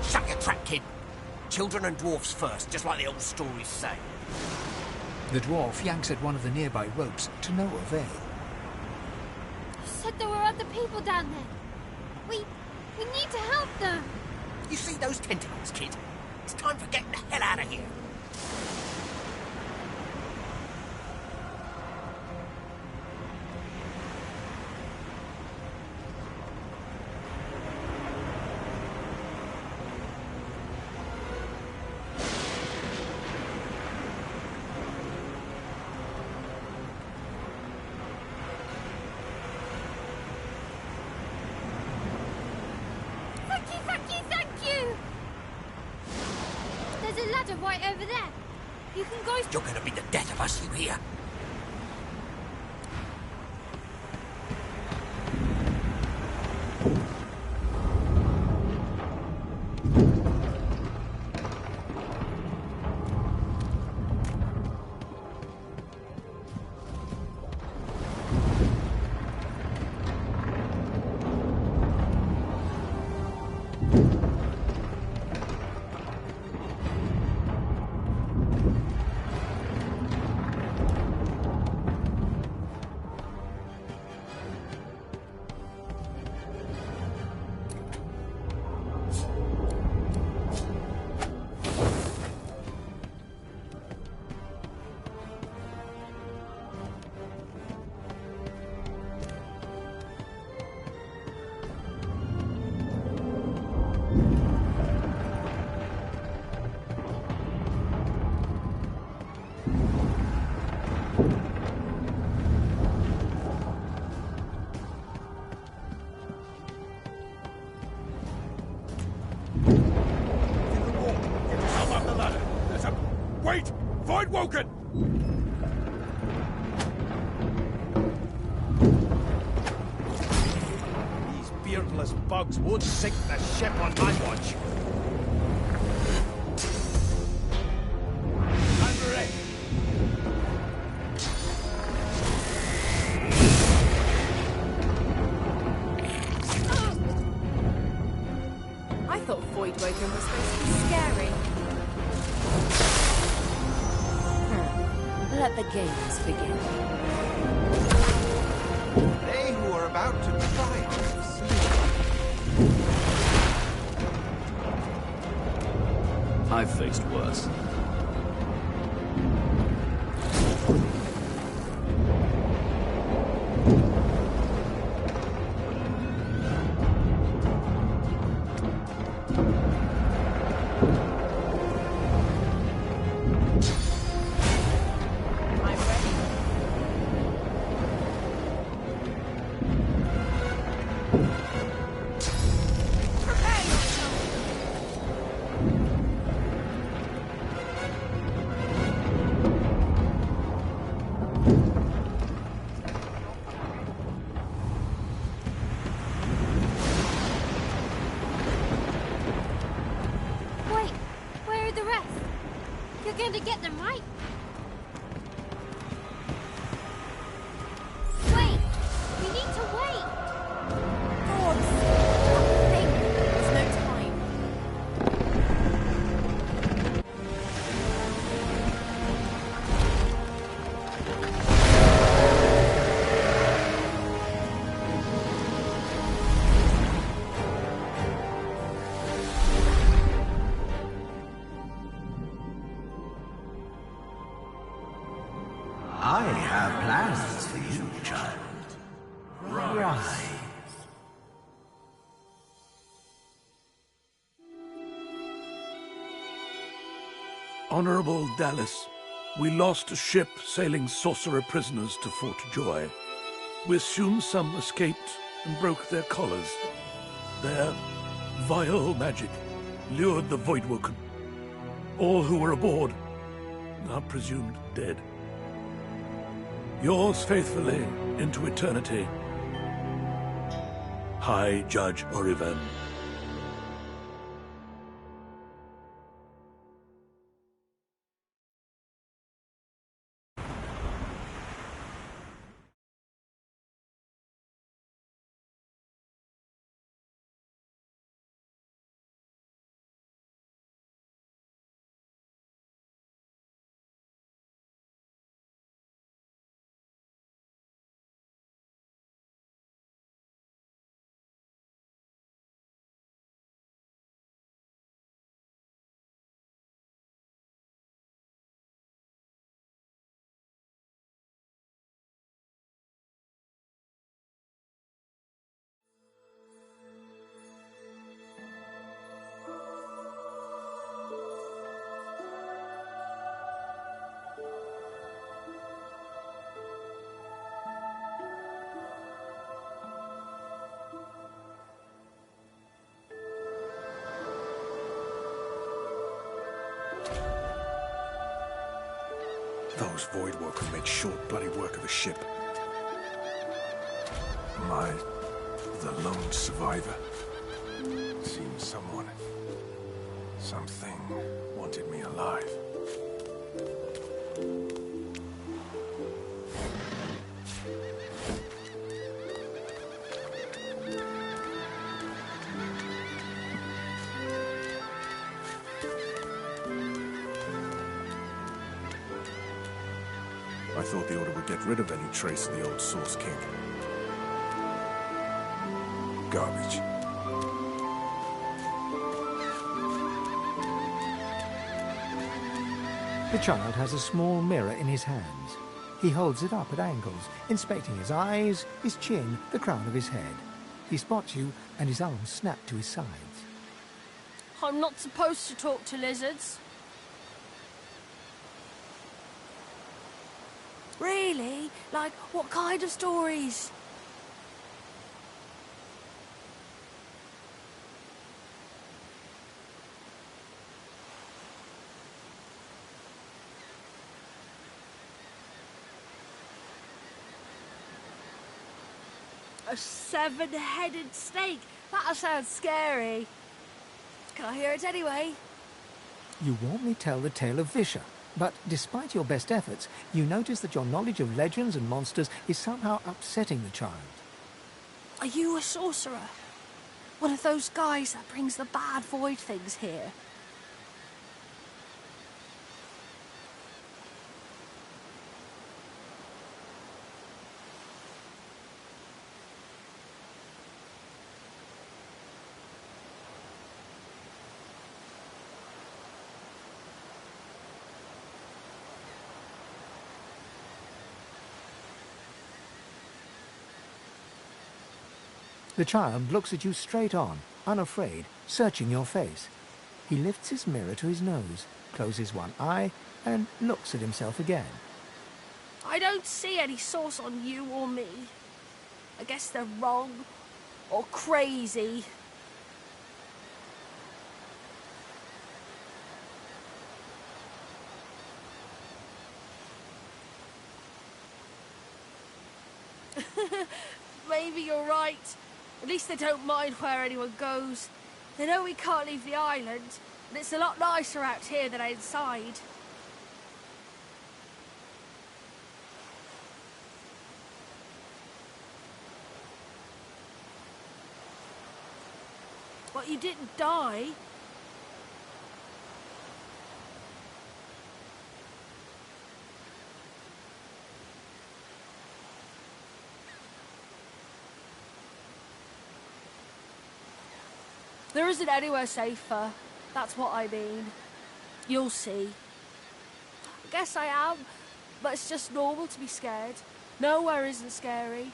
Shut your trap, kid. Children and dwarfs first, just like the old stories say. The dwarf yanks at one of the nearby ropes to no avail. You said there were other people down there. We need to help them. You see those tentacles, kid? It's time for getting the hell out of here. Thank you! There's a ladder right over there. You can go... You're gonna be the death of us, you hear? Wait! Void Woken! These beardless bugs won't sink the ship on my watch. I'm ready. I thought Void Woken was supposed to be scary. Let the games begin. They who are about to triumph sleep. I've faced worse. You're going to get them, right? Wait! We need to wait! God's last for you, child. Rise. Honorable Dallas, we lost a ship sailing sorcerer prisoners to Fort Joy. We assume some escaped and broke their collars. Their vile magic lured the Voidwoken. All who were aboard are presumed dead. Yours faithfully into eternity, High Judge Oriven. Those Voidwoken made short bloody work of a ship. Am I the lone survivor? Seems someone, something wanted me alive. I thought the Order would get rid of any trace of the old Source King. Garbage. The child has a small mirror in his hands. He holds it up at angles, inspecting his eyes, his chin, the crown of his head. He spots you, and his arms snap to his sides. I'm not supposed to talk to lizards. Really? Like, what kind of stories? A 7-headed snake? That sounds scary. Can I hear it anyway? You want me tell the tale of Visha, but despite your best efforts, you notice that your knowledge of legends and monsters is somehow upsetting the child. Are you a sorcerer? One of those guys that brings the bad void things here? The child looks at you straight on, unafraid, searching your face. He lifts his mirror to his nose, closes one eye, and looks at himself again. I don't see any source on you or me. I guess they're wrong or crazy. Maybe you're right. At least they don't mind where anyone goes. They know we can't leave the island, and it's a lot nicer out here than outside. But you didn't die. There isn't anywhere safer. That's what I mean. You'll see. I guess I am, but it's just normal to be scared. Nowhere isn't scary.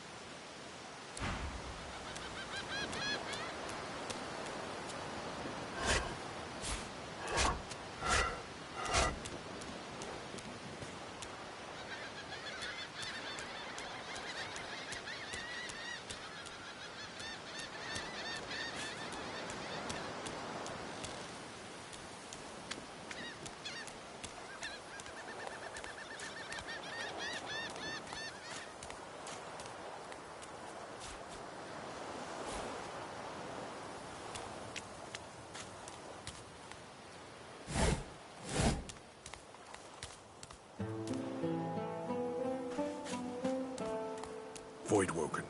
Voidwoken.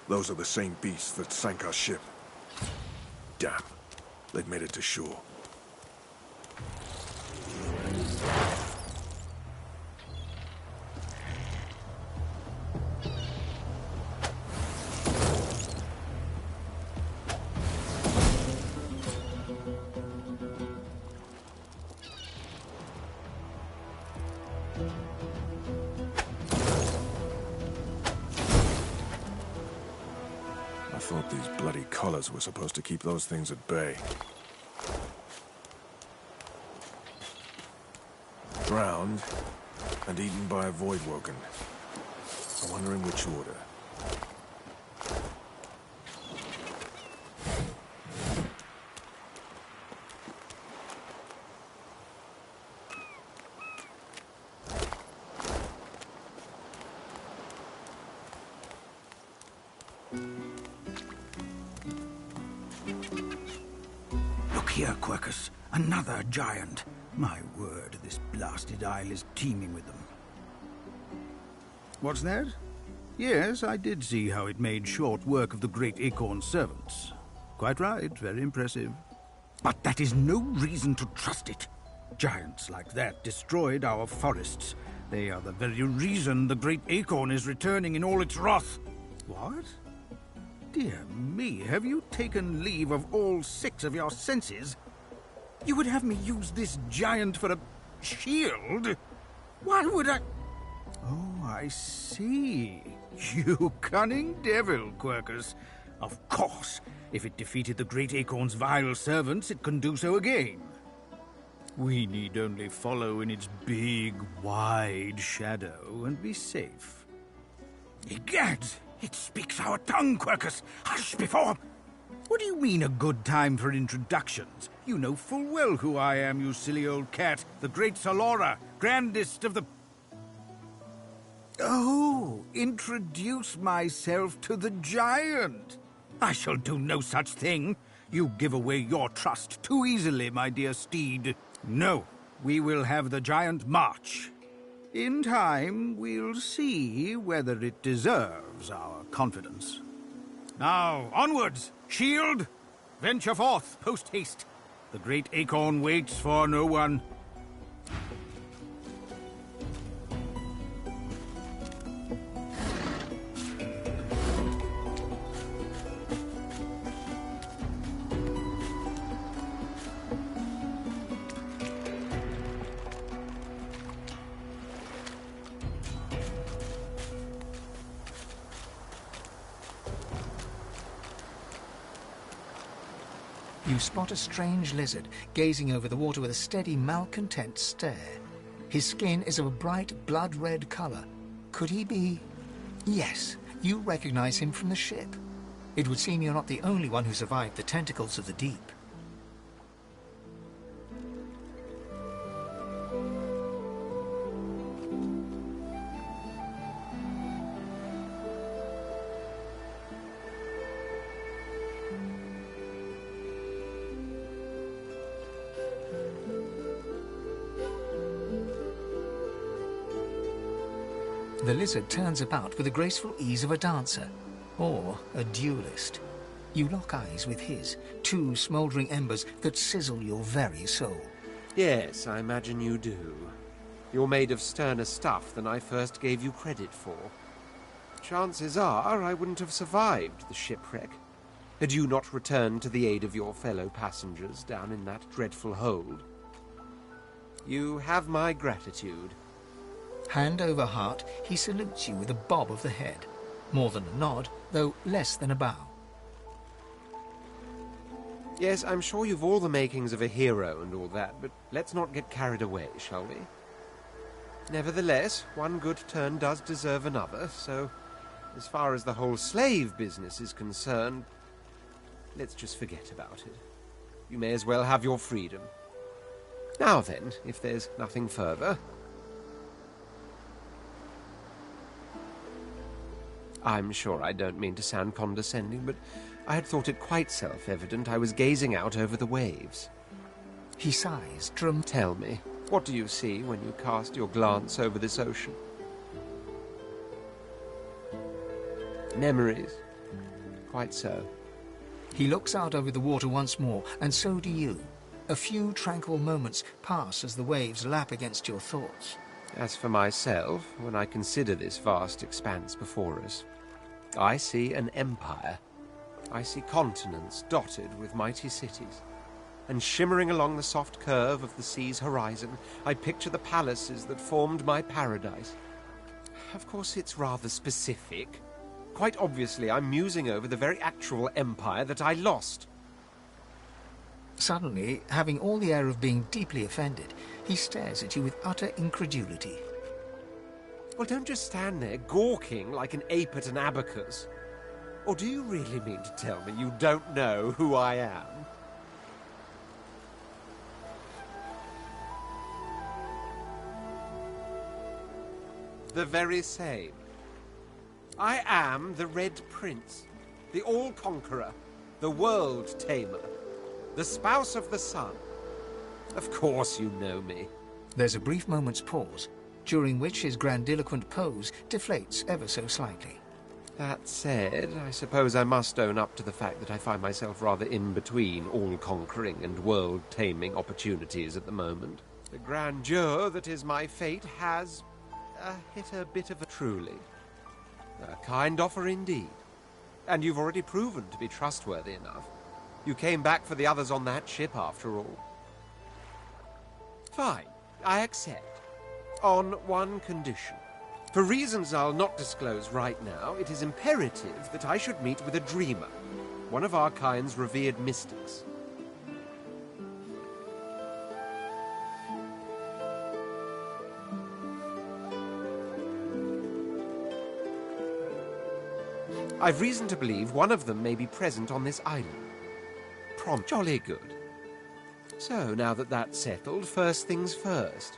Those are the same beasts that sank our ship. Damn. They've made it to shore. I thought these bloody collars were supposed to keep those things at bay. Drowned and eaten by a Voidwoken. I wonder in which order. Here, Quercus. Another giant. My word, this blasted isle is teeming with them. What's that? Yes, I did see how it made short work of the great Acorn's servants. Quite right, very impressive. But that is no reason to trust it. Giants like that destroyed our forests. They are the very reason the great Acorn is returning in all its wrath. What? Dear me, have you taken leave of all 6 of your senses? You would have me use this giant for a shield? Why would I... Oh, I see. You cunning devil, Quercus. Of course, if it defeated the great Acorn's vile servants, it can do so again. We need only follow in its big, wide shadow and be safe. Egad! It speaks our tongue, Quercus! Hush before... What do you mean, a good time for introductions? You know full well who I am, you silly old cat. The great Solora, grandest of the... Oh, introduce myself to the giant. I shall do no such thing. You give away your trust too easily, my dear steed. No, we will have the giant march. In time, we'll see whether it deserves our confidence. Now, onwards! Shield! Venture forth, post-haste. The great Acorn waits for no one. You spot a strange lizard, gazing over the water with a steady, malcontent stare. His skin is of a bright, blood-red color. Could he be... Yes, you recognize him from the ship. It would seem you're not the only one who survived the tentacles of the deep. The lizard turns about with the graceful ease of a dancer, or a duelist. You lock eyes with his, 2 smouldering embers that sizzle your very soul. Yes, I imagine you do. You're made of sterner stuff than I first gave you credit for. Chances are I wouldn't have survived the shipwreck had you not returned to the aid of your fellow passengers down in that dreadful hold. You have my gratitude. Hand over heart, he salutes you with a bob of the head. More than a nod, though less than a bow. Yes, I'm sure you've all the makings of a hero and all that, but let's not get carried away, shall we? Nevertheless, one good turn does deserve another, so as far as the whole slave business is concerned, let's just forget about it. You may as well have your freedom. Now then, if there's nothing further... I'm sure I don't mean to sound condescending, but I had thought it quite self-evident I was gazing out over the waves. He sighs, Tell me, what do you see when you cast your glance over this ocean? Memories. Quite so. He looks out over the water once more, and so do you. A few tranquil moments pass as the waves lap against your thoughts. As for myself, when I consider this vast expanse before us, I see an empire. I see continents dotted with mighty cities. And shimmering along the soft curve of the sea's horizon, I picture the palaces that formed my paradise. Of course, it's rather specific. Quite obviously, I'm musing over the very actual empire that I lost. Suddenly, having all the air of being deeply offended, he stares at you with utter incredulity. Well, don't just stand there gawking like an ape at an abacus. Or do you really mean to tell me you don't know who I am? The very same. I am the Red Prince, the All-Conqueror, the World-Tamer, the spouse of the sun. Of course you know me. There's a brief moment's pause, during which his grandiloquent pose deflates ever so slightly. That said, I suppose I must own up to the fact that I find myself rather in between all-conquering and world-taming opportunities at the moment. The grandeur that is my fate has hit a bit of a truly. A kind offer indeed. And you've already proven to be trustworthy enough. You came back for the others on that ship, after all. Fine, I accept. On one condition. For reasons I'll not disclose right now, it is imperative that I should meet with a dreamer, one of our kind's revered mystics. I've reason to believe one of them may be present on this island. Prompt. Jolly good. So, now that that's settled, first things first.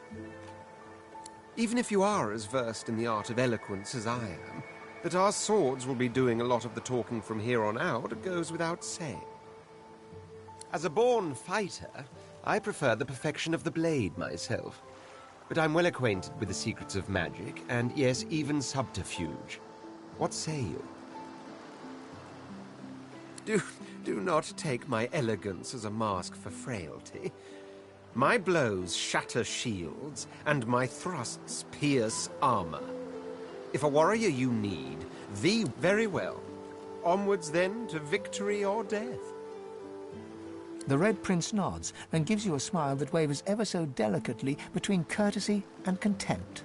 Even if you are as versed in the art of eloquence as I am, that our swords will be doing a lot of the talking from here on out goes without saying. As a born fighter, I prefer the perfection of the blade myself. But I'm well acquainted with the secrets of magic, and yes, even subterfuge. What say you? Do not take my elegance as a mask for frailty. My blows shatter shields, and my thrusts pierce armor. If a warrior you need, thee very well. Onwards then to victory or death. The Red Prince nods and gives you a smile that wavers ever so delicately between courtesy and contempt.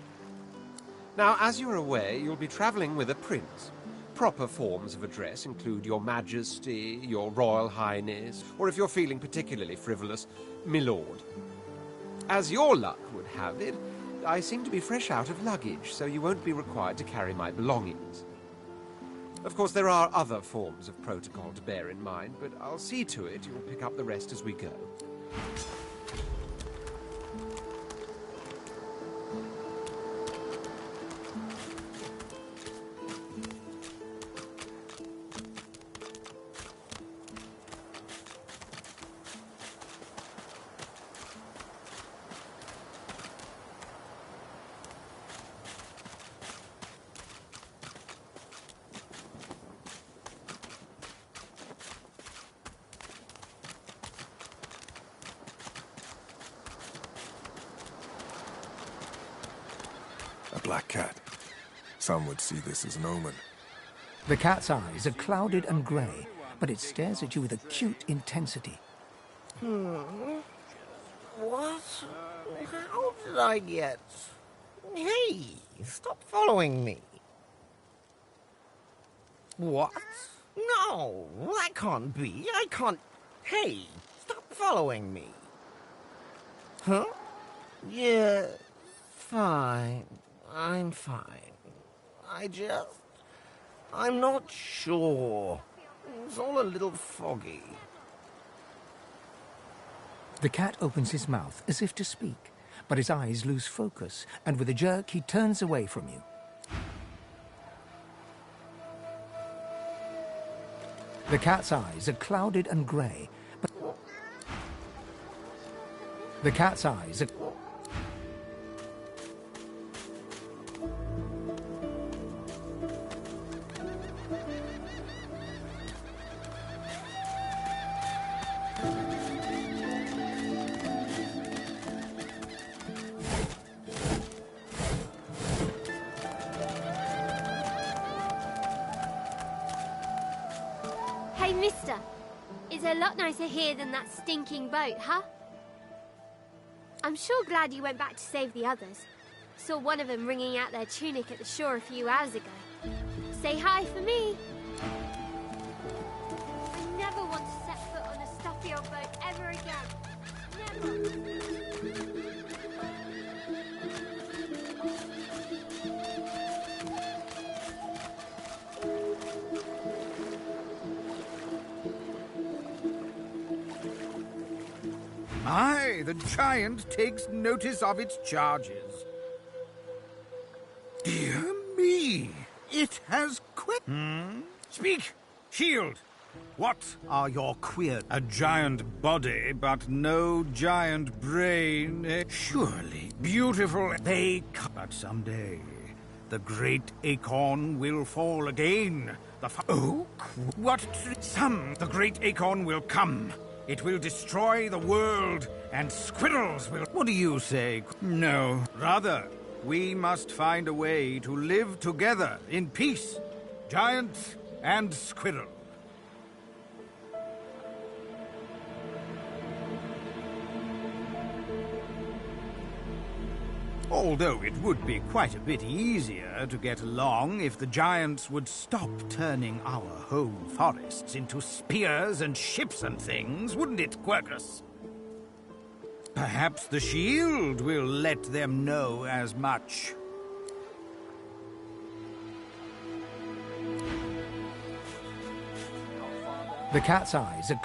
Now, as you're aware, you'll be traveling with a prince. Proper forms of address include Your Majesty, Your Royal Highness, or if you're feeling particularly frivolous, My Lord. As your luck would have it, I seem to be fresh out of luggage, so you won't be required to carry my belongings. Of course, there are other forms of protocol to bear in mind, but I'll see to it you'll pick up the rest as we go. A black cat. Some would see this as an omen. The cat's eyes are clouded and grey, but it stares at you with acute intensity. What? How did I get Hey, stop following me. What? No, that can't be. I can't... Hey, stop following me. Huh? Yeah, fine. I'm fine. I'm not sure. It's all a little foggy. The cat opens his mouth as if to speak, but his eyes lose focus, and with a jerk he turns away from you. The cat's eyes are clouded and grey, but... The cat's eyes are... Hey, mister. It's a lot nicer here than that stinking boat, huh? I'm sure glad you went back to save the others. Saw one of them wringing out their tunic at the shore a few hours ago. Say hi for me. I never want to set foot on a stuffy old boat ever again. Never. Aye, the giant takes notice of its charges. Dear me, it has quit. Speak, shield. What are your queer? A giant body, but no giant brain. Surely beautiful. But someday, the great acorn will fall again. The great acorn will come. It will destroy the world, and squirrels will... What do you say? No. Rather, we must find a way to live together in peace. Giant and squirrel. Although it would be quite a bit easier to get along if the giants would stop turning our whole forests into spears and ships and things, wouldn't it, Quercus? Perhaps the shield will let them know as much. The cat's eyes are...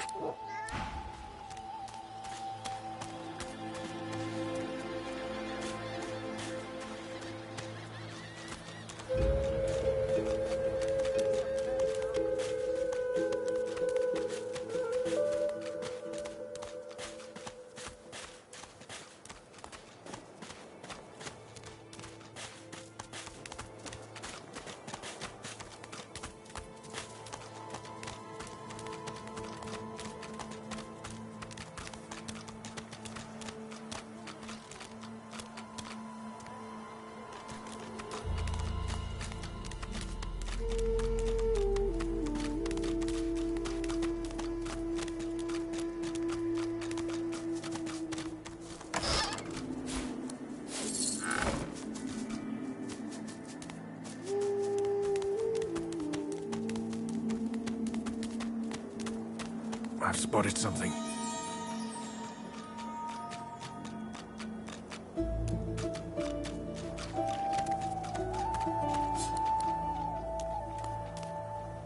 I've spotted something.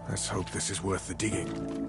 Let's hope this is worth the digging.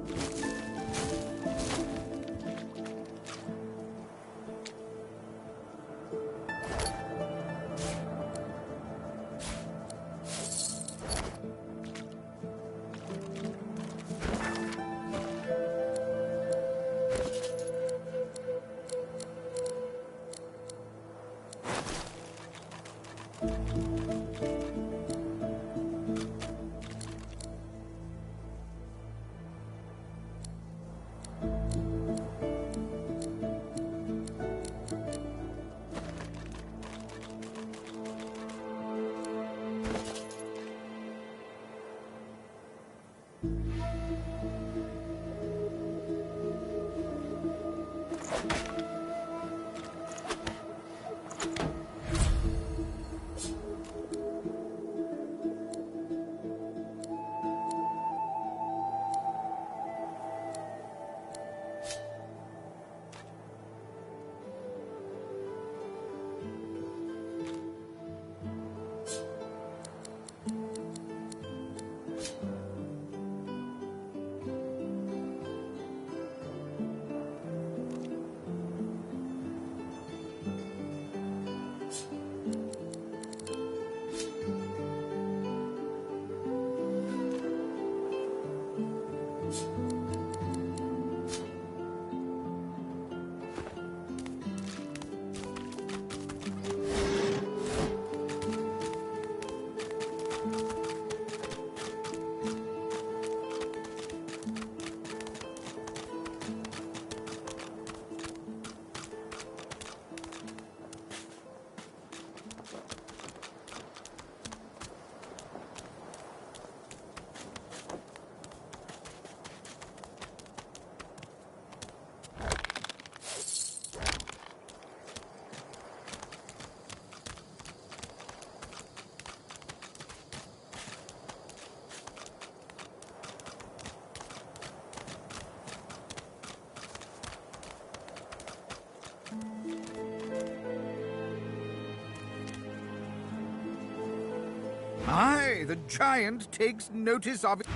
say the giant takes notice of it.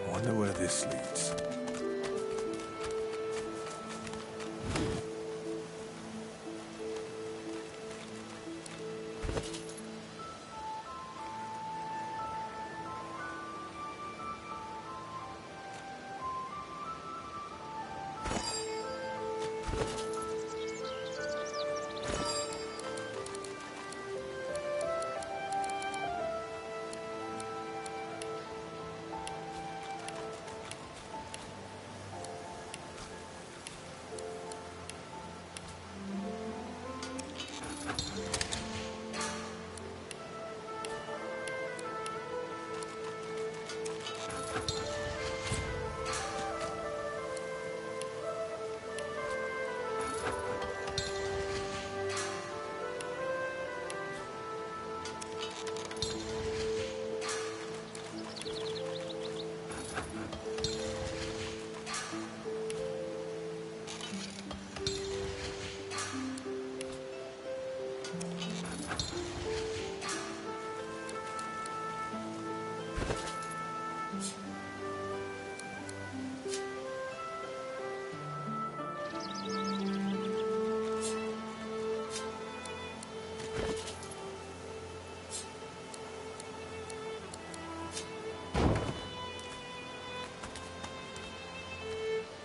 I wonder where this leads.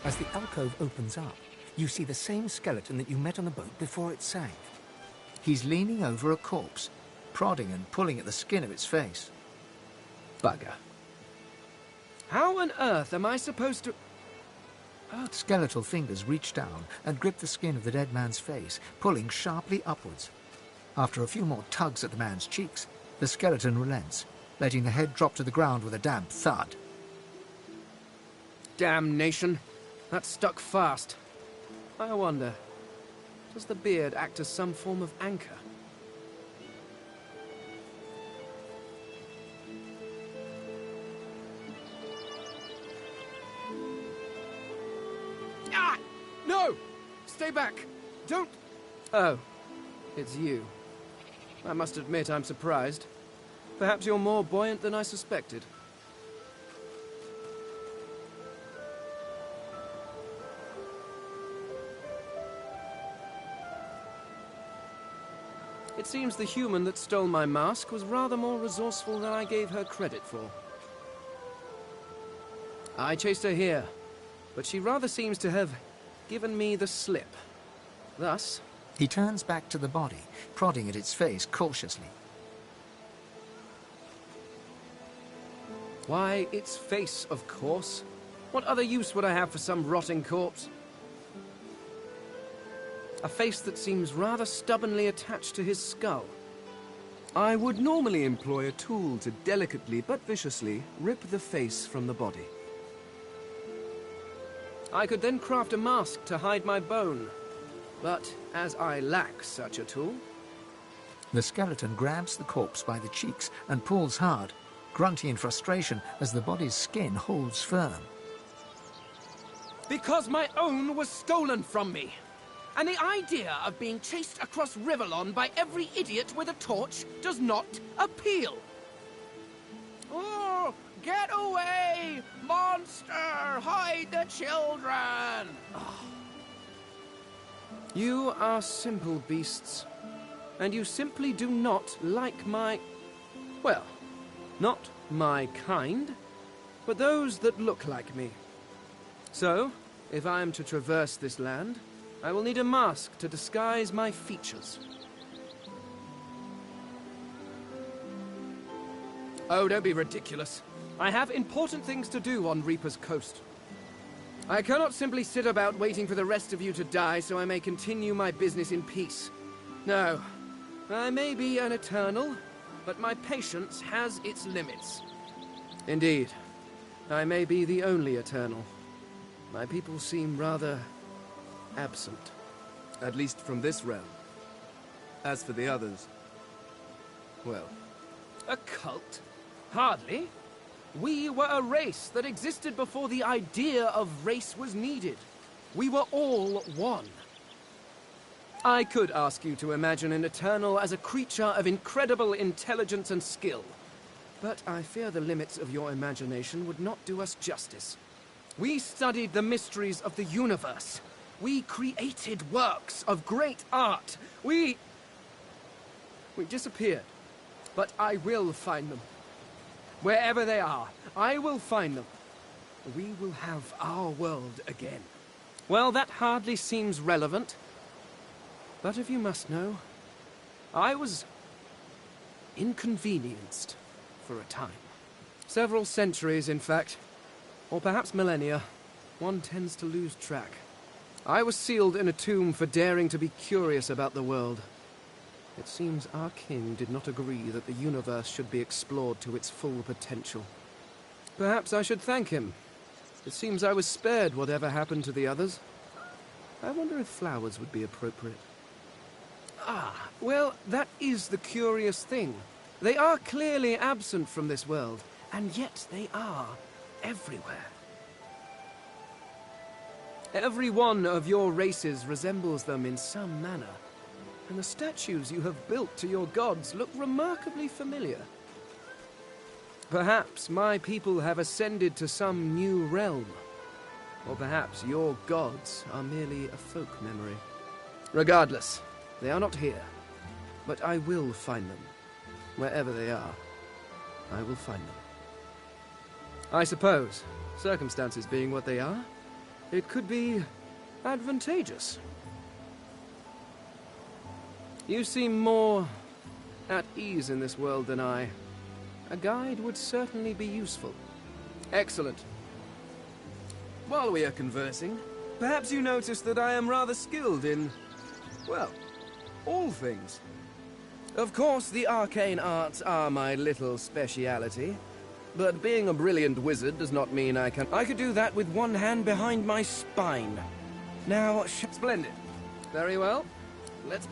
As the alcove opens up, you see the same skeleton that you met on the boat before it sank. He's leaning over a corpse, prodding and pulling at the skin of its face. Bugger. How on earth am I supposed to... Skeletal fingers reach down and grip the skin of the dead man's face, pulling sharply upwards. After a few more tugs at the man's cheeks, the skeleton relents, letting the head drop to the ground with a damp thud. Damnation. That stuck fast. I wonder, does the beard act as some form of anchor? Ah! No! Stay back! Don't... Oh, it's you. I must admit I'm surprised. Perhaps you're more buoyant than I suspected. It seems the human that stole my mask was rather more resourceful than I gave her credit for. I chased her here, but she rather seems to have given me the slip. Thus... He turns back to the body, prodding at its face cautiously. Why, its face, of course. What other use would I have for some rotting corpse? A face that seems rather stubbornly attached to his skull. I would normally employ a tool to delicately but viciously rip the face from the body. I could then craft a mask to hide my bone. But as I lack such a tool... The skeleton grabs the corpse by the cheeks and pulls hard, grunting in frustration as the body's skin holds firm. Because my own was stolen from me! And the idea of being chased across Rivellon by every idiot with a torch does not appeal. Oh, get away! Monster! Hide the children! Oh. You are simple beasts. And you simply do not like my... Well, not my kind, but those that look like me. So, if I am to traverse this land, I will need a mask to disguise my features. Oh, don't be ridiculous. I have important things to do on Reaper's Coast. I cannot simply sit about waiting for the rest of you to die so I may continue my business in peace. No, I may be an eternal, but my patience has its limits. Indeed, I may be the only eternal. My people seem rather... absent. At least from this realm. As for the others... well... A cult? Hardly. We were a race that existed before the idea of race was needed. We were all one. I could ask you to imagine an Eternal as a creature of incredible intelligence and skill, but I fear the limits of your imagination would not do us justice. We studied the mysteries of the universe. We created works of great art. We disappeared, but I will find them. Wherever they are, I will find them. We will have our world again. Well, that hardly seems relevant. But if you must know, I was inconvenienced for a time. Several centuries, in fact. Or perhaps millennia. One tends to lose track. I was sealed in a tomb for daring to be curious about the world. It seems our king did not agree that the universe should be explored to its full potential. Perhaps I should thank him. It seems I was spared whatever happened to the others. I wonder if flowers would be appropriate. Ah, well, that is the curious thing. They are clearly absent from this world, and yet they are everywhere. Every one of your races resembles them in some manner, and the statues you have built to your gods look remarkably familiar. Perhaps my people have ascended to some new realm, or perhaps your gods are merely a folk memory. Regardless, they are not here, but I will find them. Wherever they are, I will find them. I suppose, circumstances being what they are, it could be advantageous. You seem more at ease in this world than I. A guide would certainly be useful. Excellent. While we are conversing, perhaps you notice that I am rather skilled in, well, all things. Of course, the arcane arts are my little speciality, but being a brilliant wizard does not mean I could do that with one hand behind my spine. Now, splendid. Very well. Let's...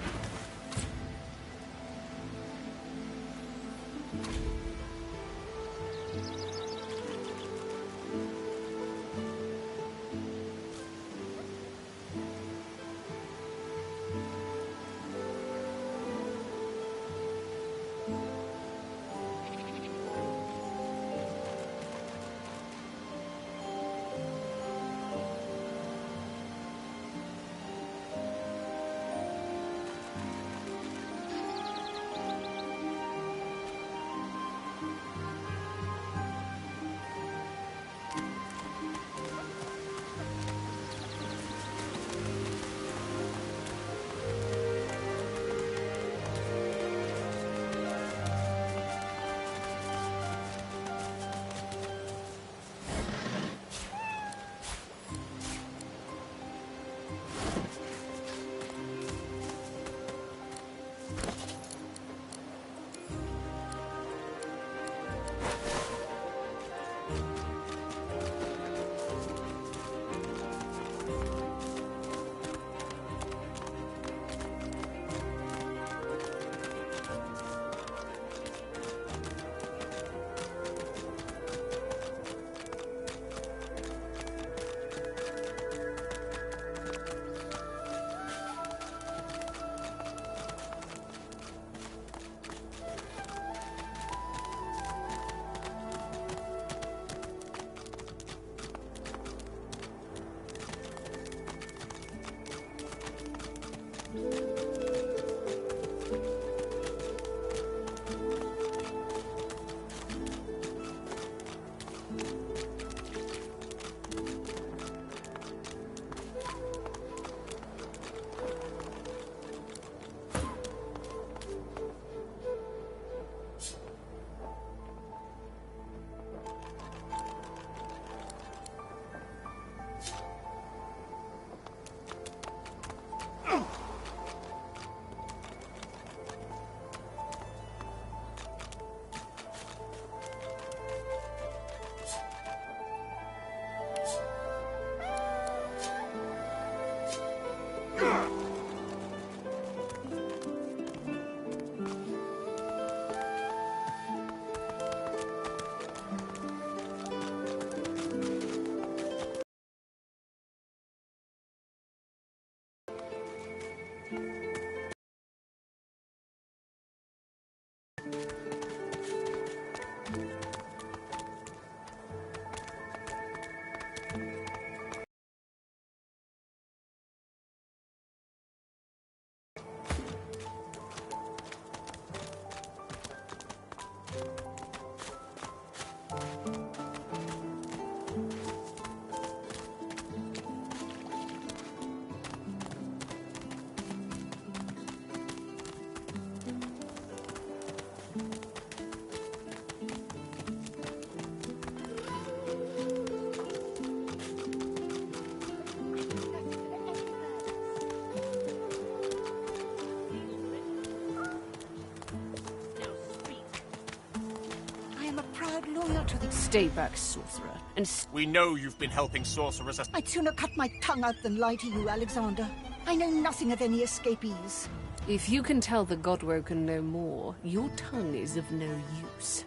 Stay back, sorcerer, and we know you've been helping sorcerers. I'd sooner cut my tongue out than lie to you, Alexander. I know nothing of any escapees. If you can tell the Godwoken no more, your tongue is of no use.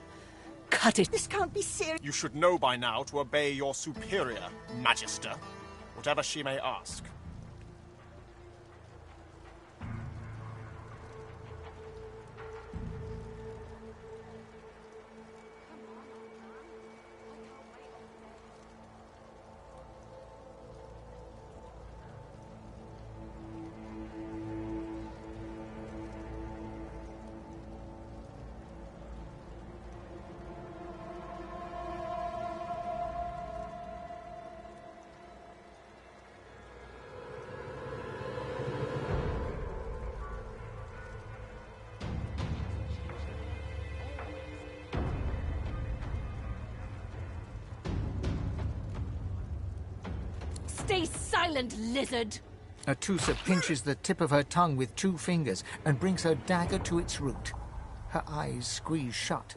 Cut it. This can't be serious. You should know by now to obey your superior, Magister, whatever she may ask. Stay silent, lizard! Atusa pinches the tip of her tongue with 2 fingers and brings her dagger to its root. Her eyes squeeze shut.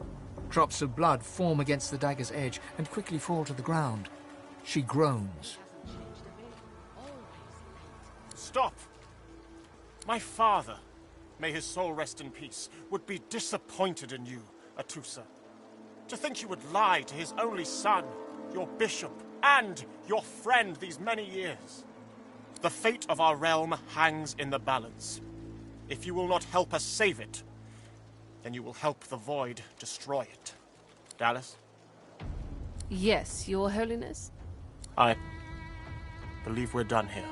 Drops of blood form against the dagger's edge and quickly fall to the ground. She groans. Stop! My father, may his soul rest in peace, would be disappointed in you, Atusa. To think you would lie to his only son, your bishop, and your friend these many years. The fate of our realm hangs in the balance. If you will not help us save it, then you will help the Void destroy it. Dallas? Yes, Your Holiness? I believe we're done here.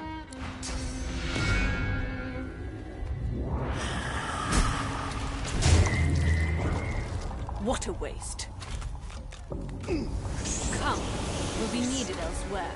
What a waste. Come, we'll be needed elsewhere.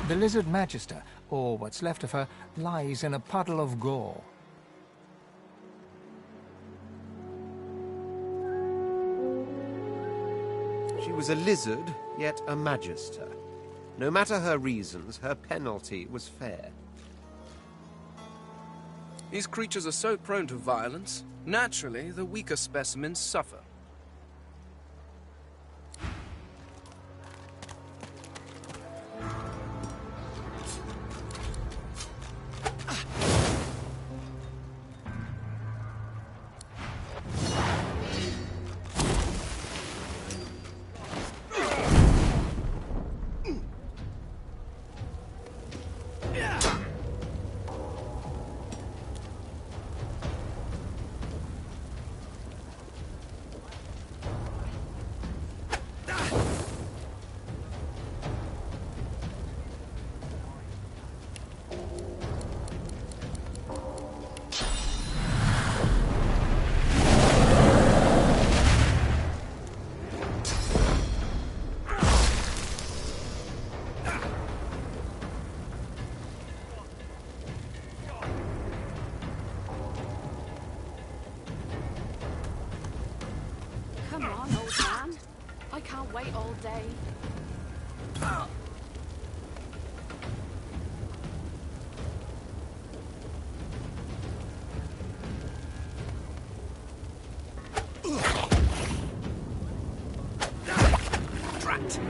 The Lizard Magister, or what's left of her, lies in a puddle of gore. She was a lizard, yet a magister. No matter her reasons, her penalty was fair. These creatures are so prone to violence. Naturally, the weaker specimens suffer. Come on, old man. I can't wait all day. Drat!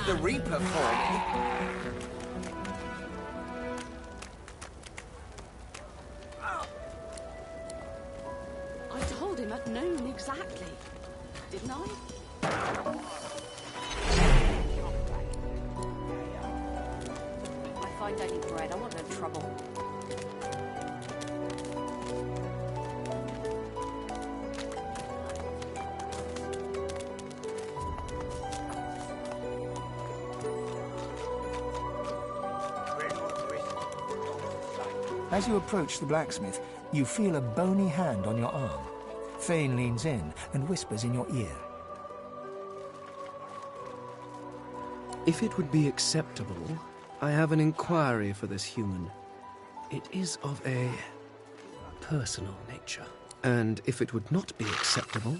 The Reaper for me. I told him at noon exactly, didn't I? I find any bread. I want no trouble. As you approach the blacksmith, you feel a bony hand on your arm. Thane leans in and whispers in your ear. If it would be acceptable, I have an inquiry for this human. It is of a personal nature. And if it would not be acceptable,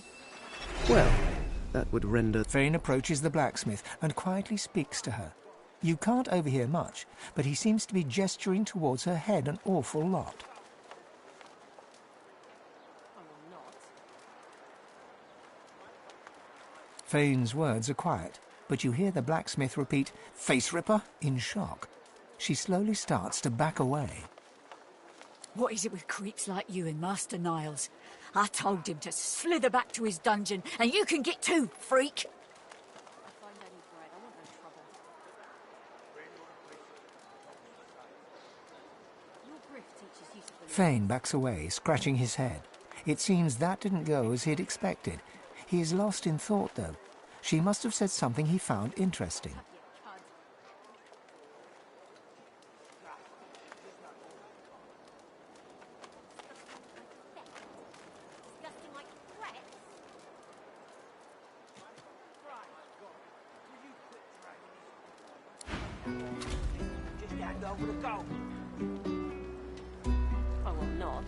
well, that would render... Thane approaches the blacksmith and quietly speaks to her. You can't overhear much, but he seems to be gesturing towards her head an awful lot. Thane's words are quiet, but you hear the blacksmith repeat, "Face Ripper," in shock. She slowly starts to back away. What is it with creeps like you and Master Niles? I told him to slither back to his dungeon, and you can get too, freak! Thane backs away, scratching his head. It seems that didn't go as he'd expected. He is lost in thought, though. She must have said something he found interesting. Just hand over the gold. I will not.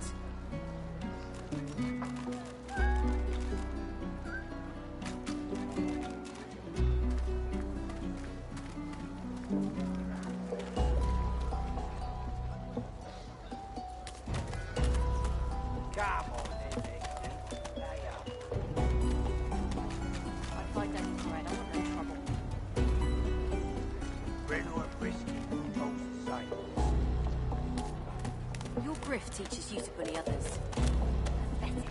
Come on, then, Hey, I find any bread. I want no trouble. bread or brisket, toast the same. Your grift teaches you to bully others. Pathetic.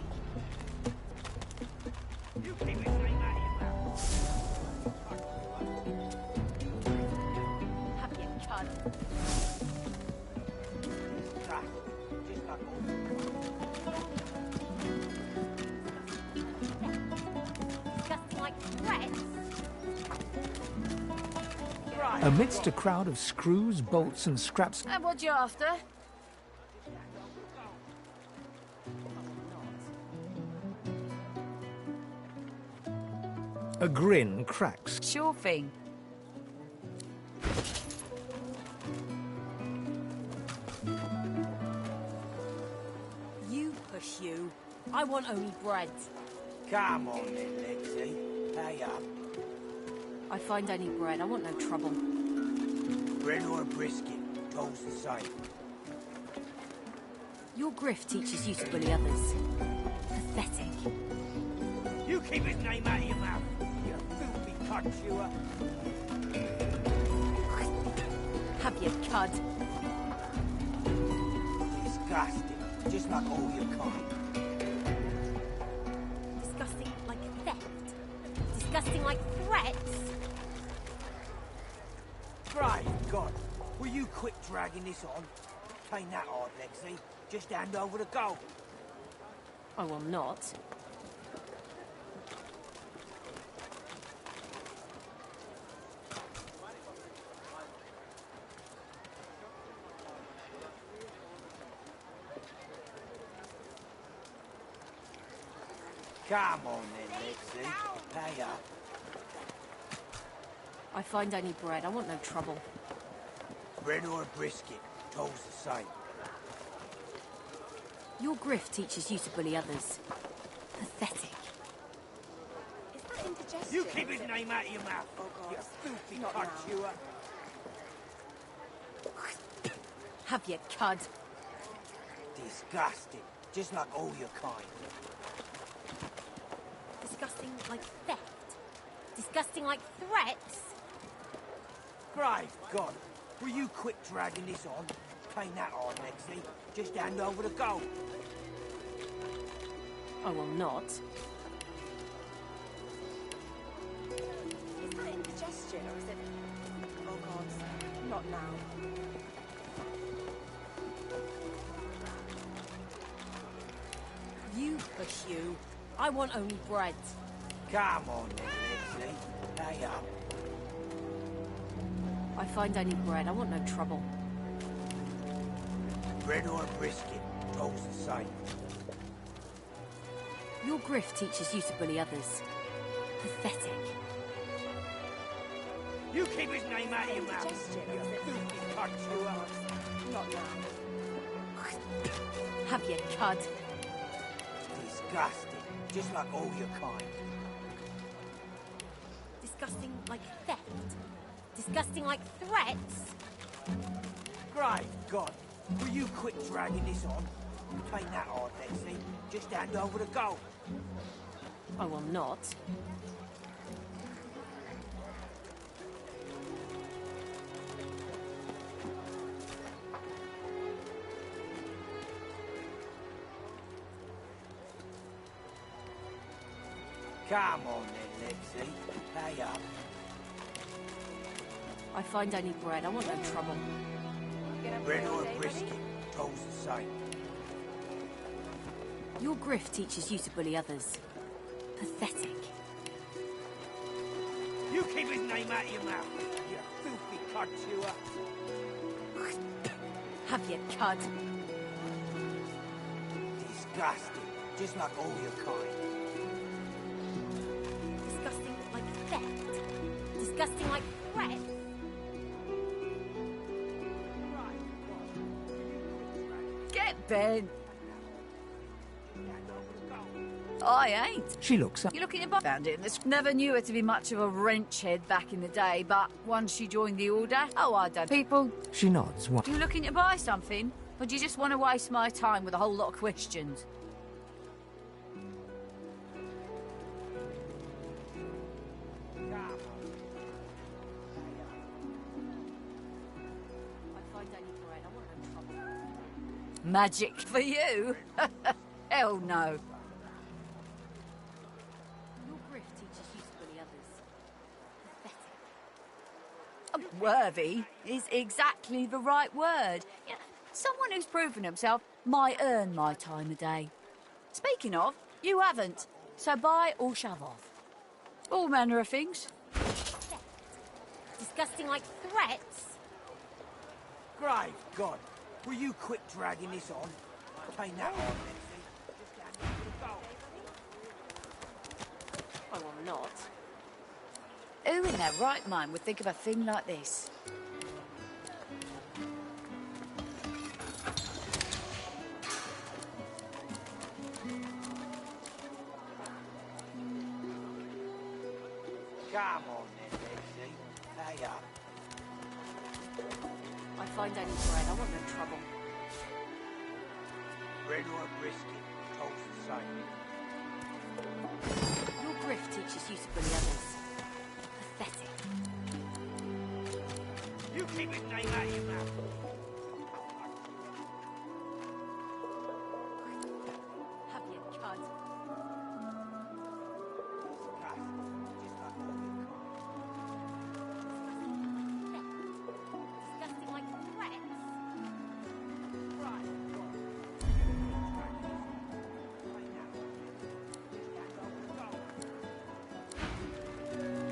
You keep it straight out of your mouth. Have you, cud? Just like Disgusting like threats. Amidst a crowd of screws, bolts and scraps, And what you after? a grin cracks. Sure thing. You push you. I want only bread. Come on, then, Lexi. Hey up. I find only bread. I want no trouble. Bread or brisket, toast the same. Your grift teaches you to bully others. Pathetic. You keep his name out of your mouth, you filthy cut chewer. Have you, cud? Disgusting, just like all your kind. Disgusting like theft. Disgusting like threats. Great God, will you quit dragging this on? Ain't that hard, Lexi. Just hand over the gold. I will not. Come on then, Lexi. Pay up. I find any bread. I want no trouble. Bread or brisket, toll's the same. Your grift teaches you to bully others. Pathetic. Is that indigestion? You keep his name out of your mouth, you filthy Not cud now. chewer. Have your cud. Disgusting, just like all your kind. Disgusting like theft. Disgusting like threats. Great God, will you quit dragging this on? Ain't that hard, Lexi. Just hand over the gold. I will not. Is that indigestion or is it... Oh God, not now. You push you. I want only bread. Come on then, Lexi. Hey up. I find any bread. I want no trouble. Bread or brisket, toll's the same. Your grift teaches you to bully others. Pathetic. You keep his name out of your mouth, you filthy cud chewer. Not now. Have your cud. Disgusting, just like all your kind. Disgusting like theft. Disgusting like threats. Great God, will you quit dragging this on? Ain't that hard, Lexi. Just hand over the gold. I will not. Come on then, Lexi. Hey up. I find any bread. I want no trouble. Bread or brisket, toll's the same. Your grift teaches you to bully others. Pathetic. You keep his name out of your mouth, you filthy cud chewer. Have your cud. Disgusting, just like all your kind. Disgusting like theft. Disgusting like threats. Get Ben. I ain't. She looks up. You looking at found it in this. Never knew her to be much of a wrench head back in the day, but once she joined the order, oh, I don't. People, She nods. What? you looking to buy something? Or do you just want to waste my time with a whole lot of questions? Magic for you? Hell no. Your grift teaches you to bully others. Pathetic. Worthy is exactly the right word. You know, someone who's proven himself might earn my time of day. Speaking of, you haven't, so buy or shove off. All manner of things. Disgusting like threats. Great God, will you quit dragging this on? Ain't that hard, Lexi. Just hand over the gold. I will not. Who in their right mind would think of a thing like this? Come on then, Lexi. Hey up. I find any bread. I want no trouble. Bread or brisket, toll's the same. Your grift teaches you to bully others. Pathetic. You keep his name out of your mouth. Have your cud. Disgusting like threats.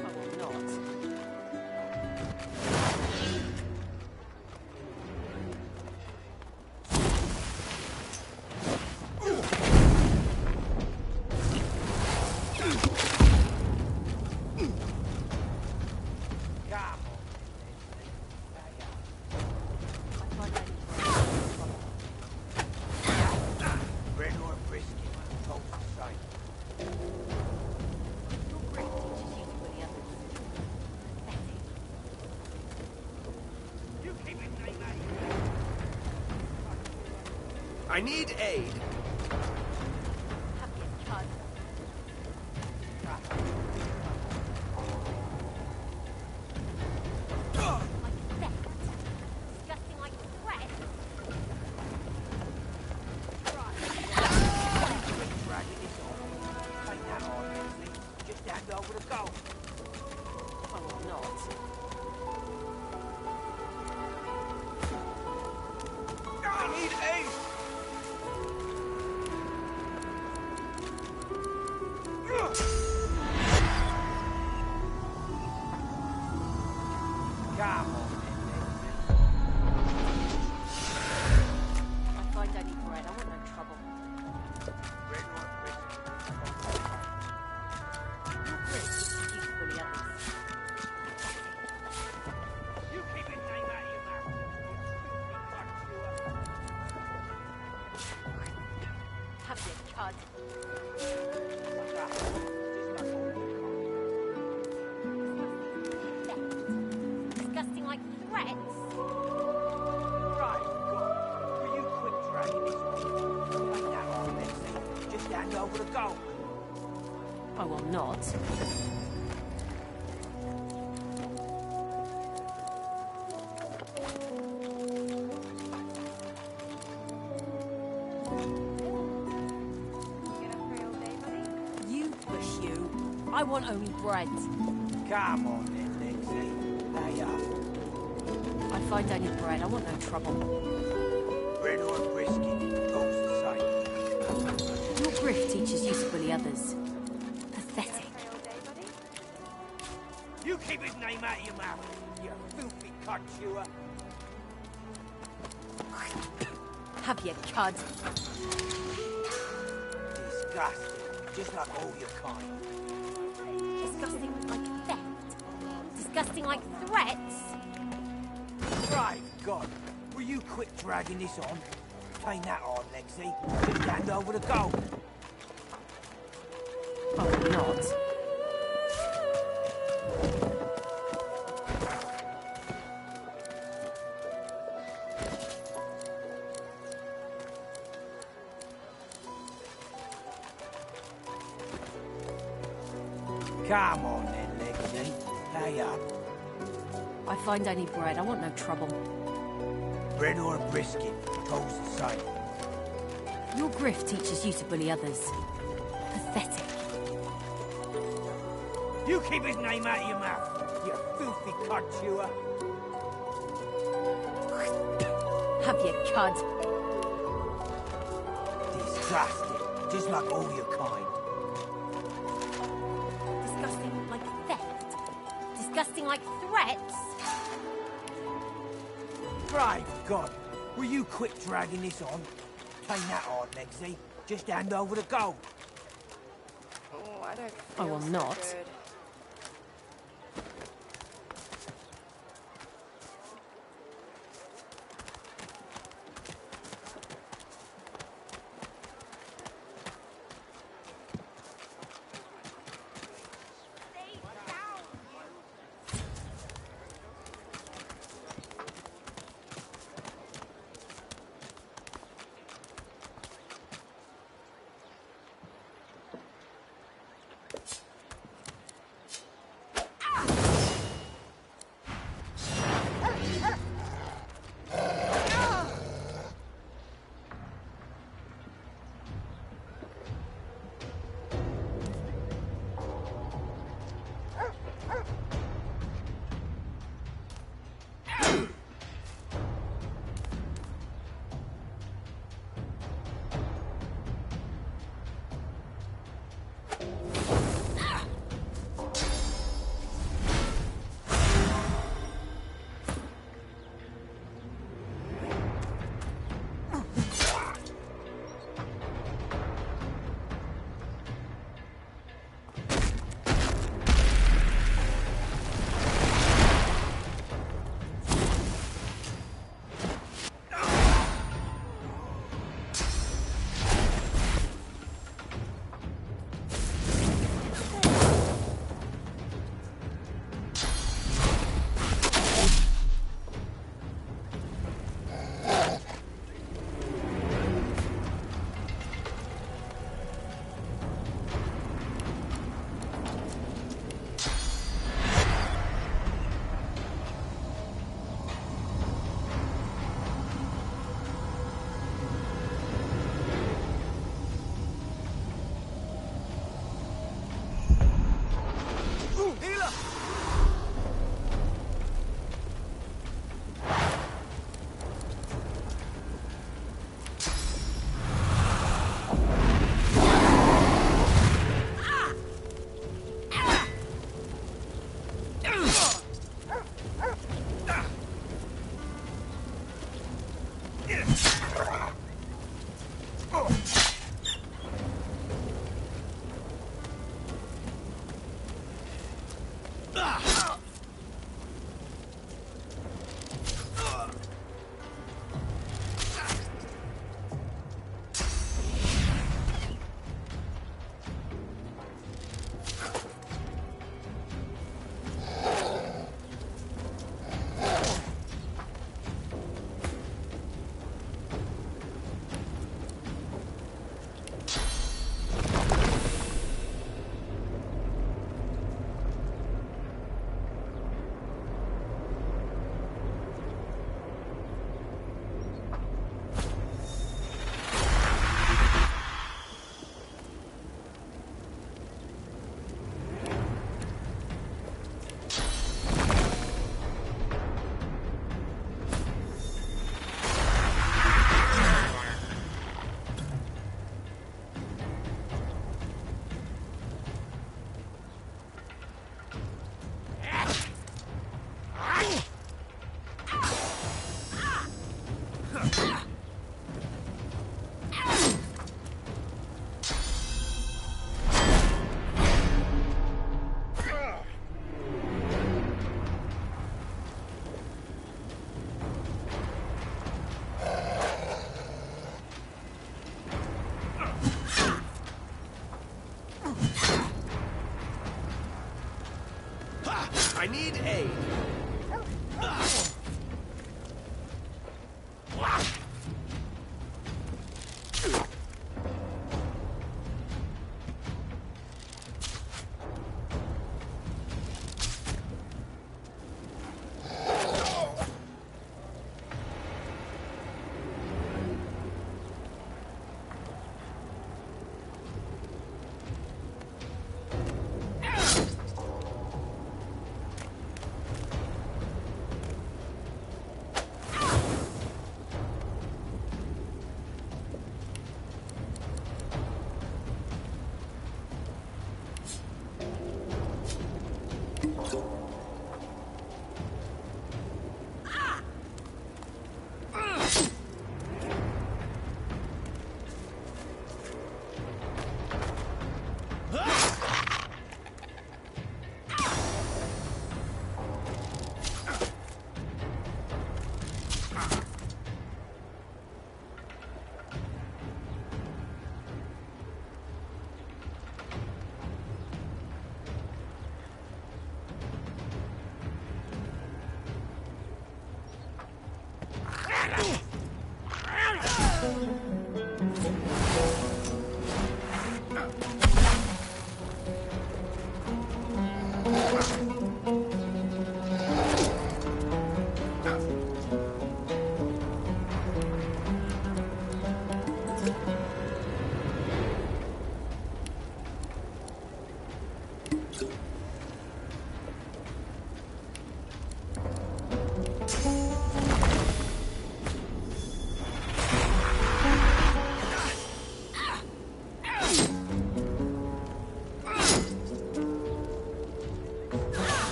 I will not. I need aid. Disgusting like threats. Right, God. Will you quit dragging this on? Take that on, Lexi. Just hand over the gold. I will not. You push you. I want only bread. Come on then, Lexi. Lay up. I find only bread. I want no trouble. Bread or brisket, goes the same. Your grift teaches you to bully others. Pathetic. You keep his name out of your mouth, you filthy cud chewer. Have your cud. Disgusting. Just like all your kind. Disgusting like theft. Disgusting like threats. Right, God. Will you quit dragging this on? Ain't that hard, Lexi. Just hand over the gold. I will not. Come on then, Lexi. Lay up. I find only bread. I want no trouble. Bread or a brisket, goes the same. Your grift teaches you to bully others. Pathetic. You keep his name out of your mouth, you filthy cud chewer. Have your cud. Disgusting. Just like all your kind. Disgusting like theft. Disgusting like threats. Right, God. Will you quit dragging this on? Ain't that hard, Lexi. Just hand over the gold. Oh, I will not. I need aid.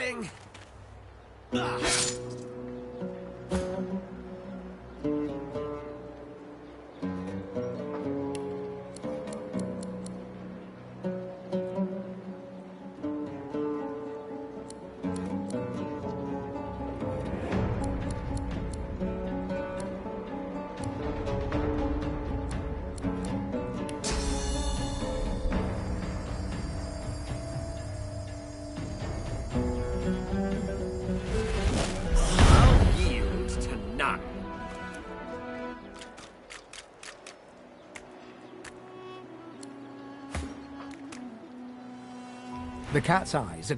thing. The cat's eyes are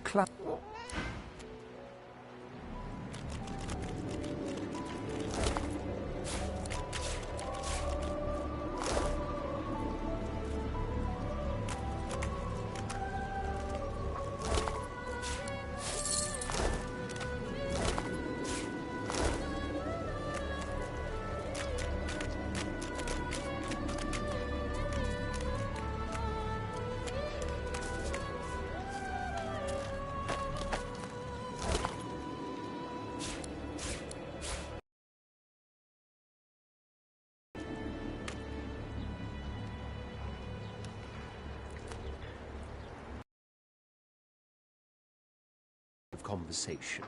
of conversation.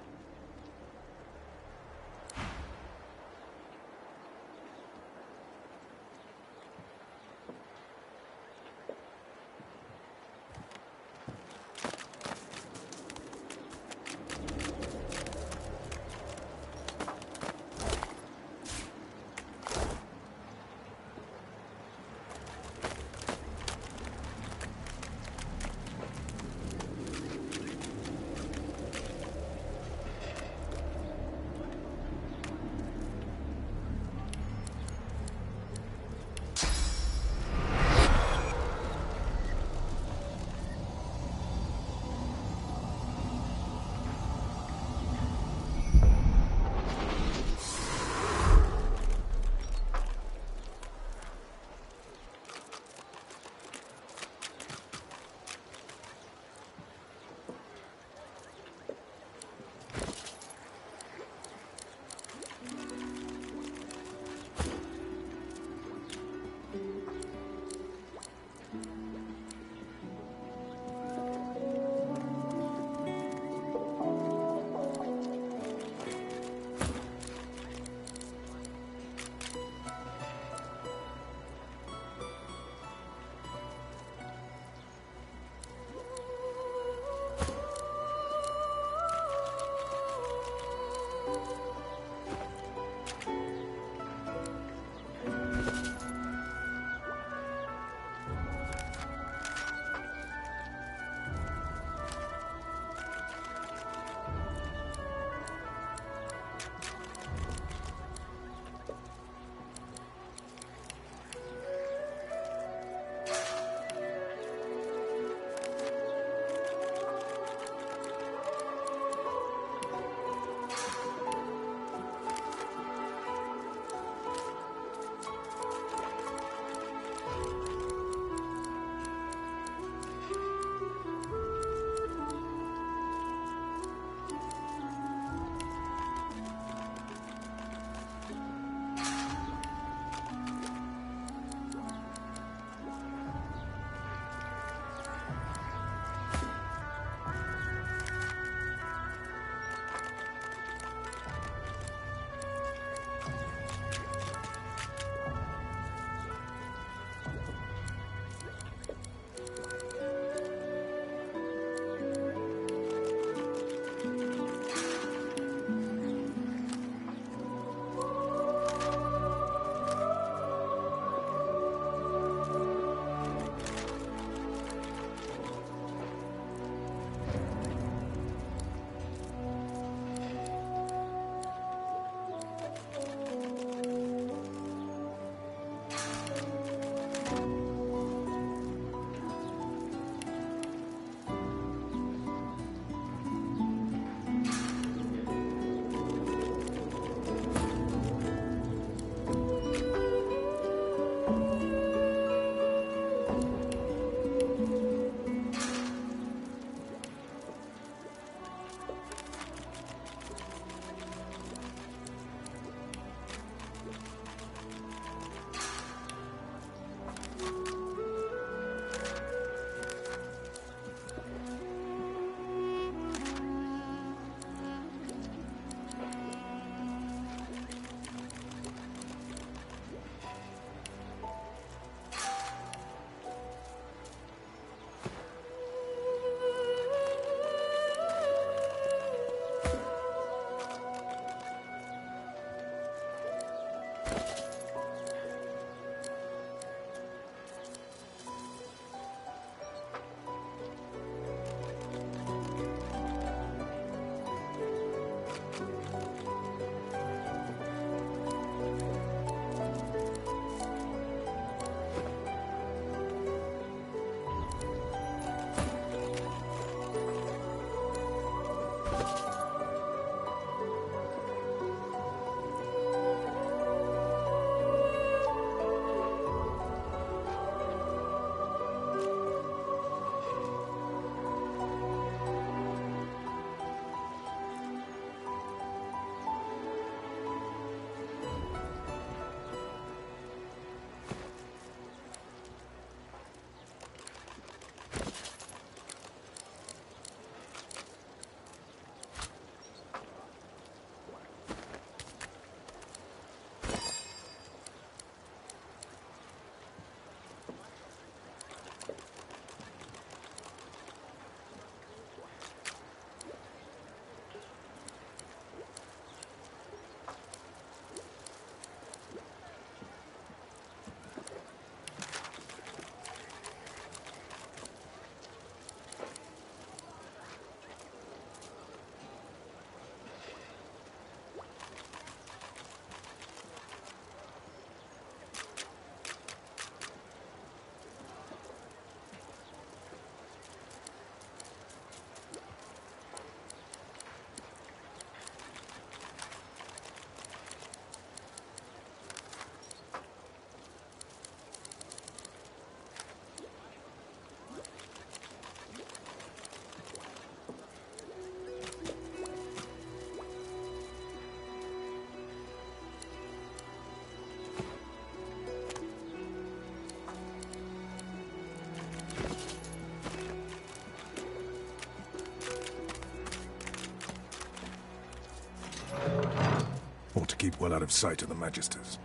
or to keep well out of sight of the Magisters.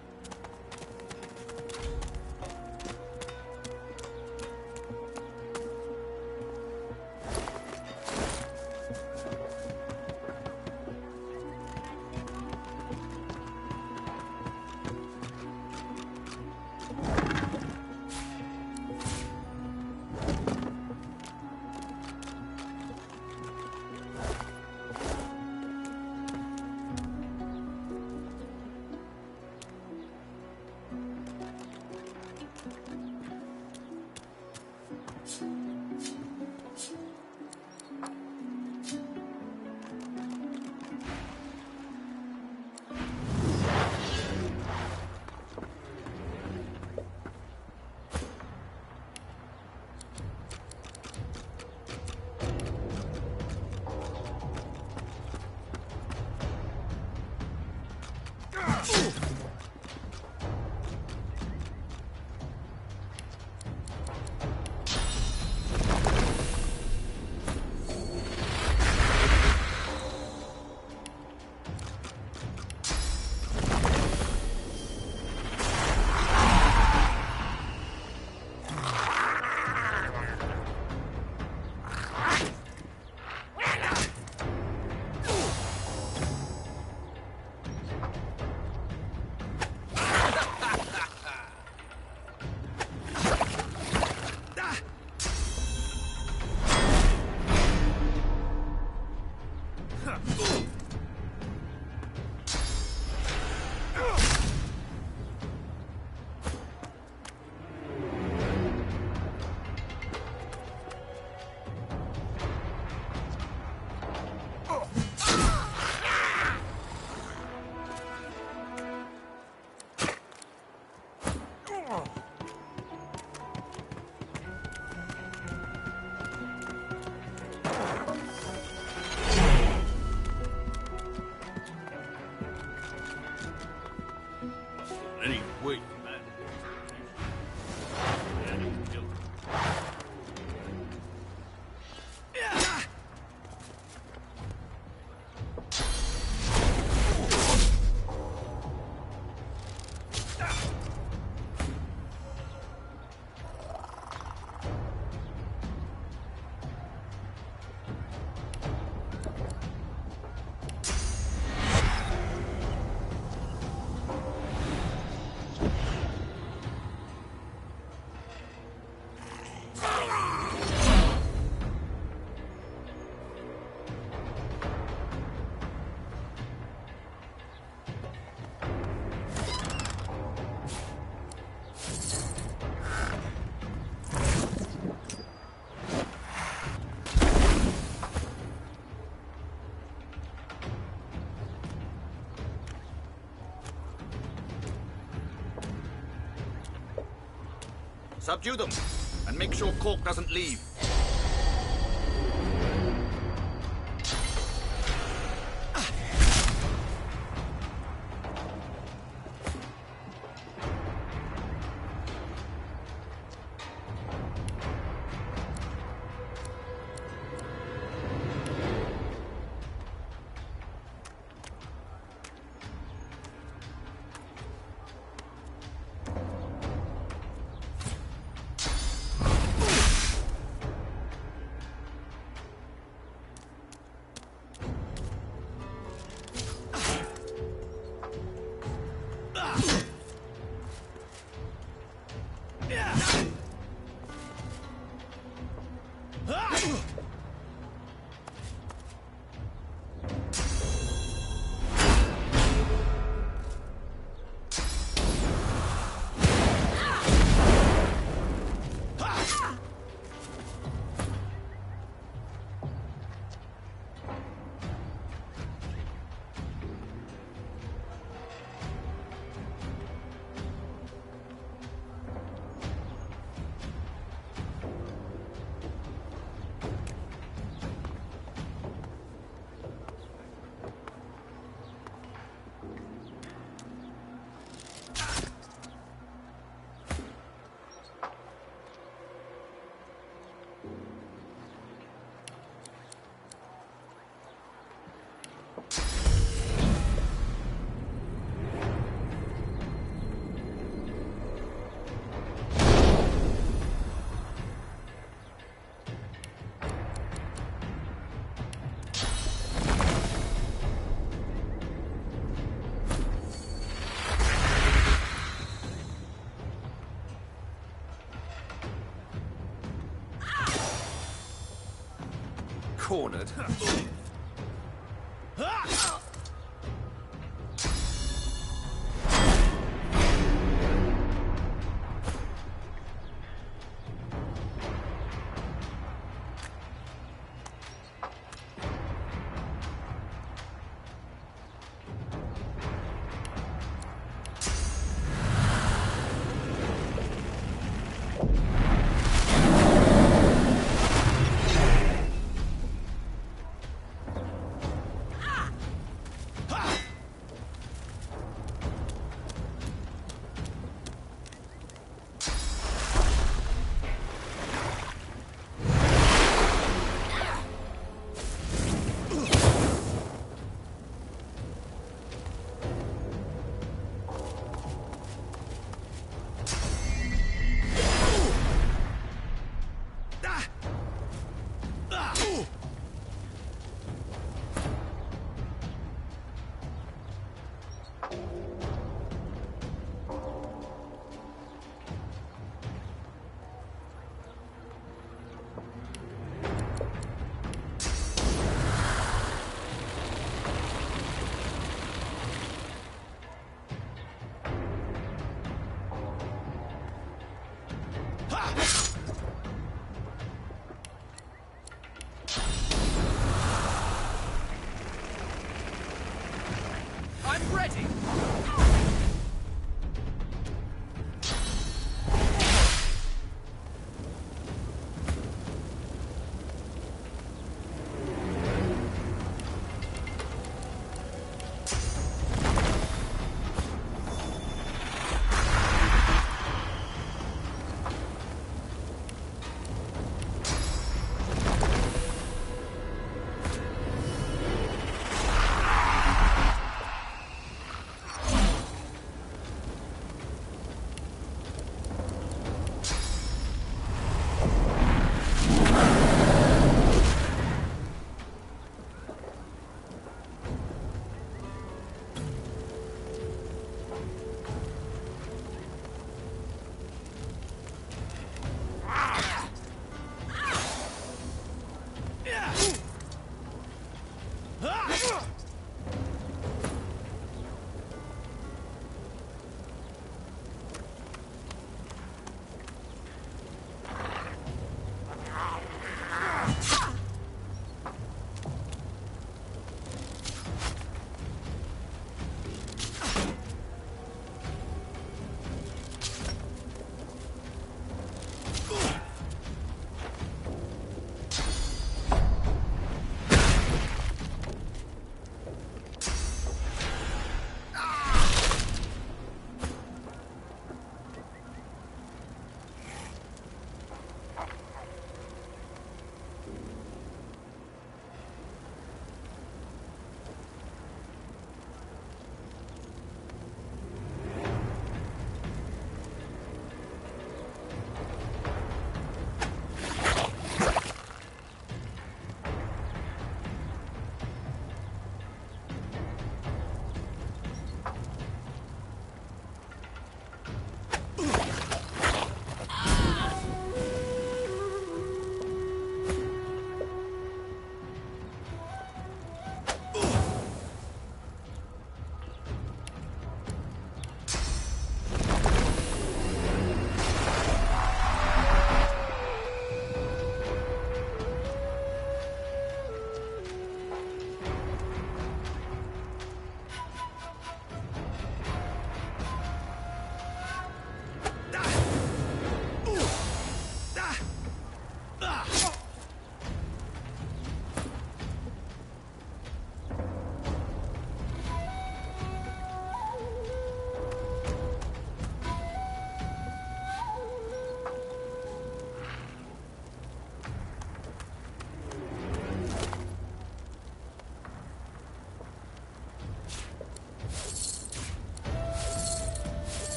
Subdue them, and make sure Cork doesn't leave. cornered.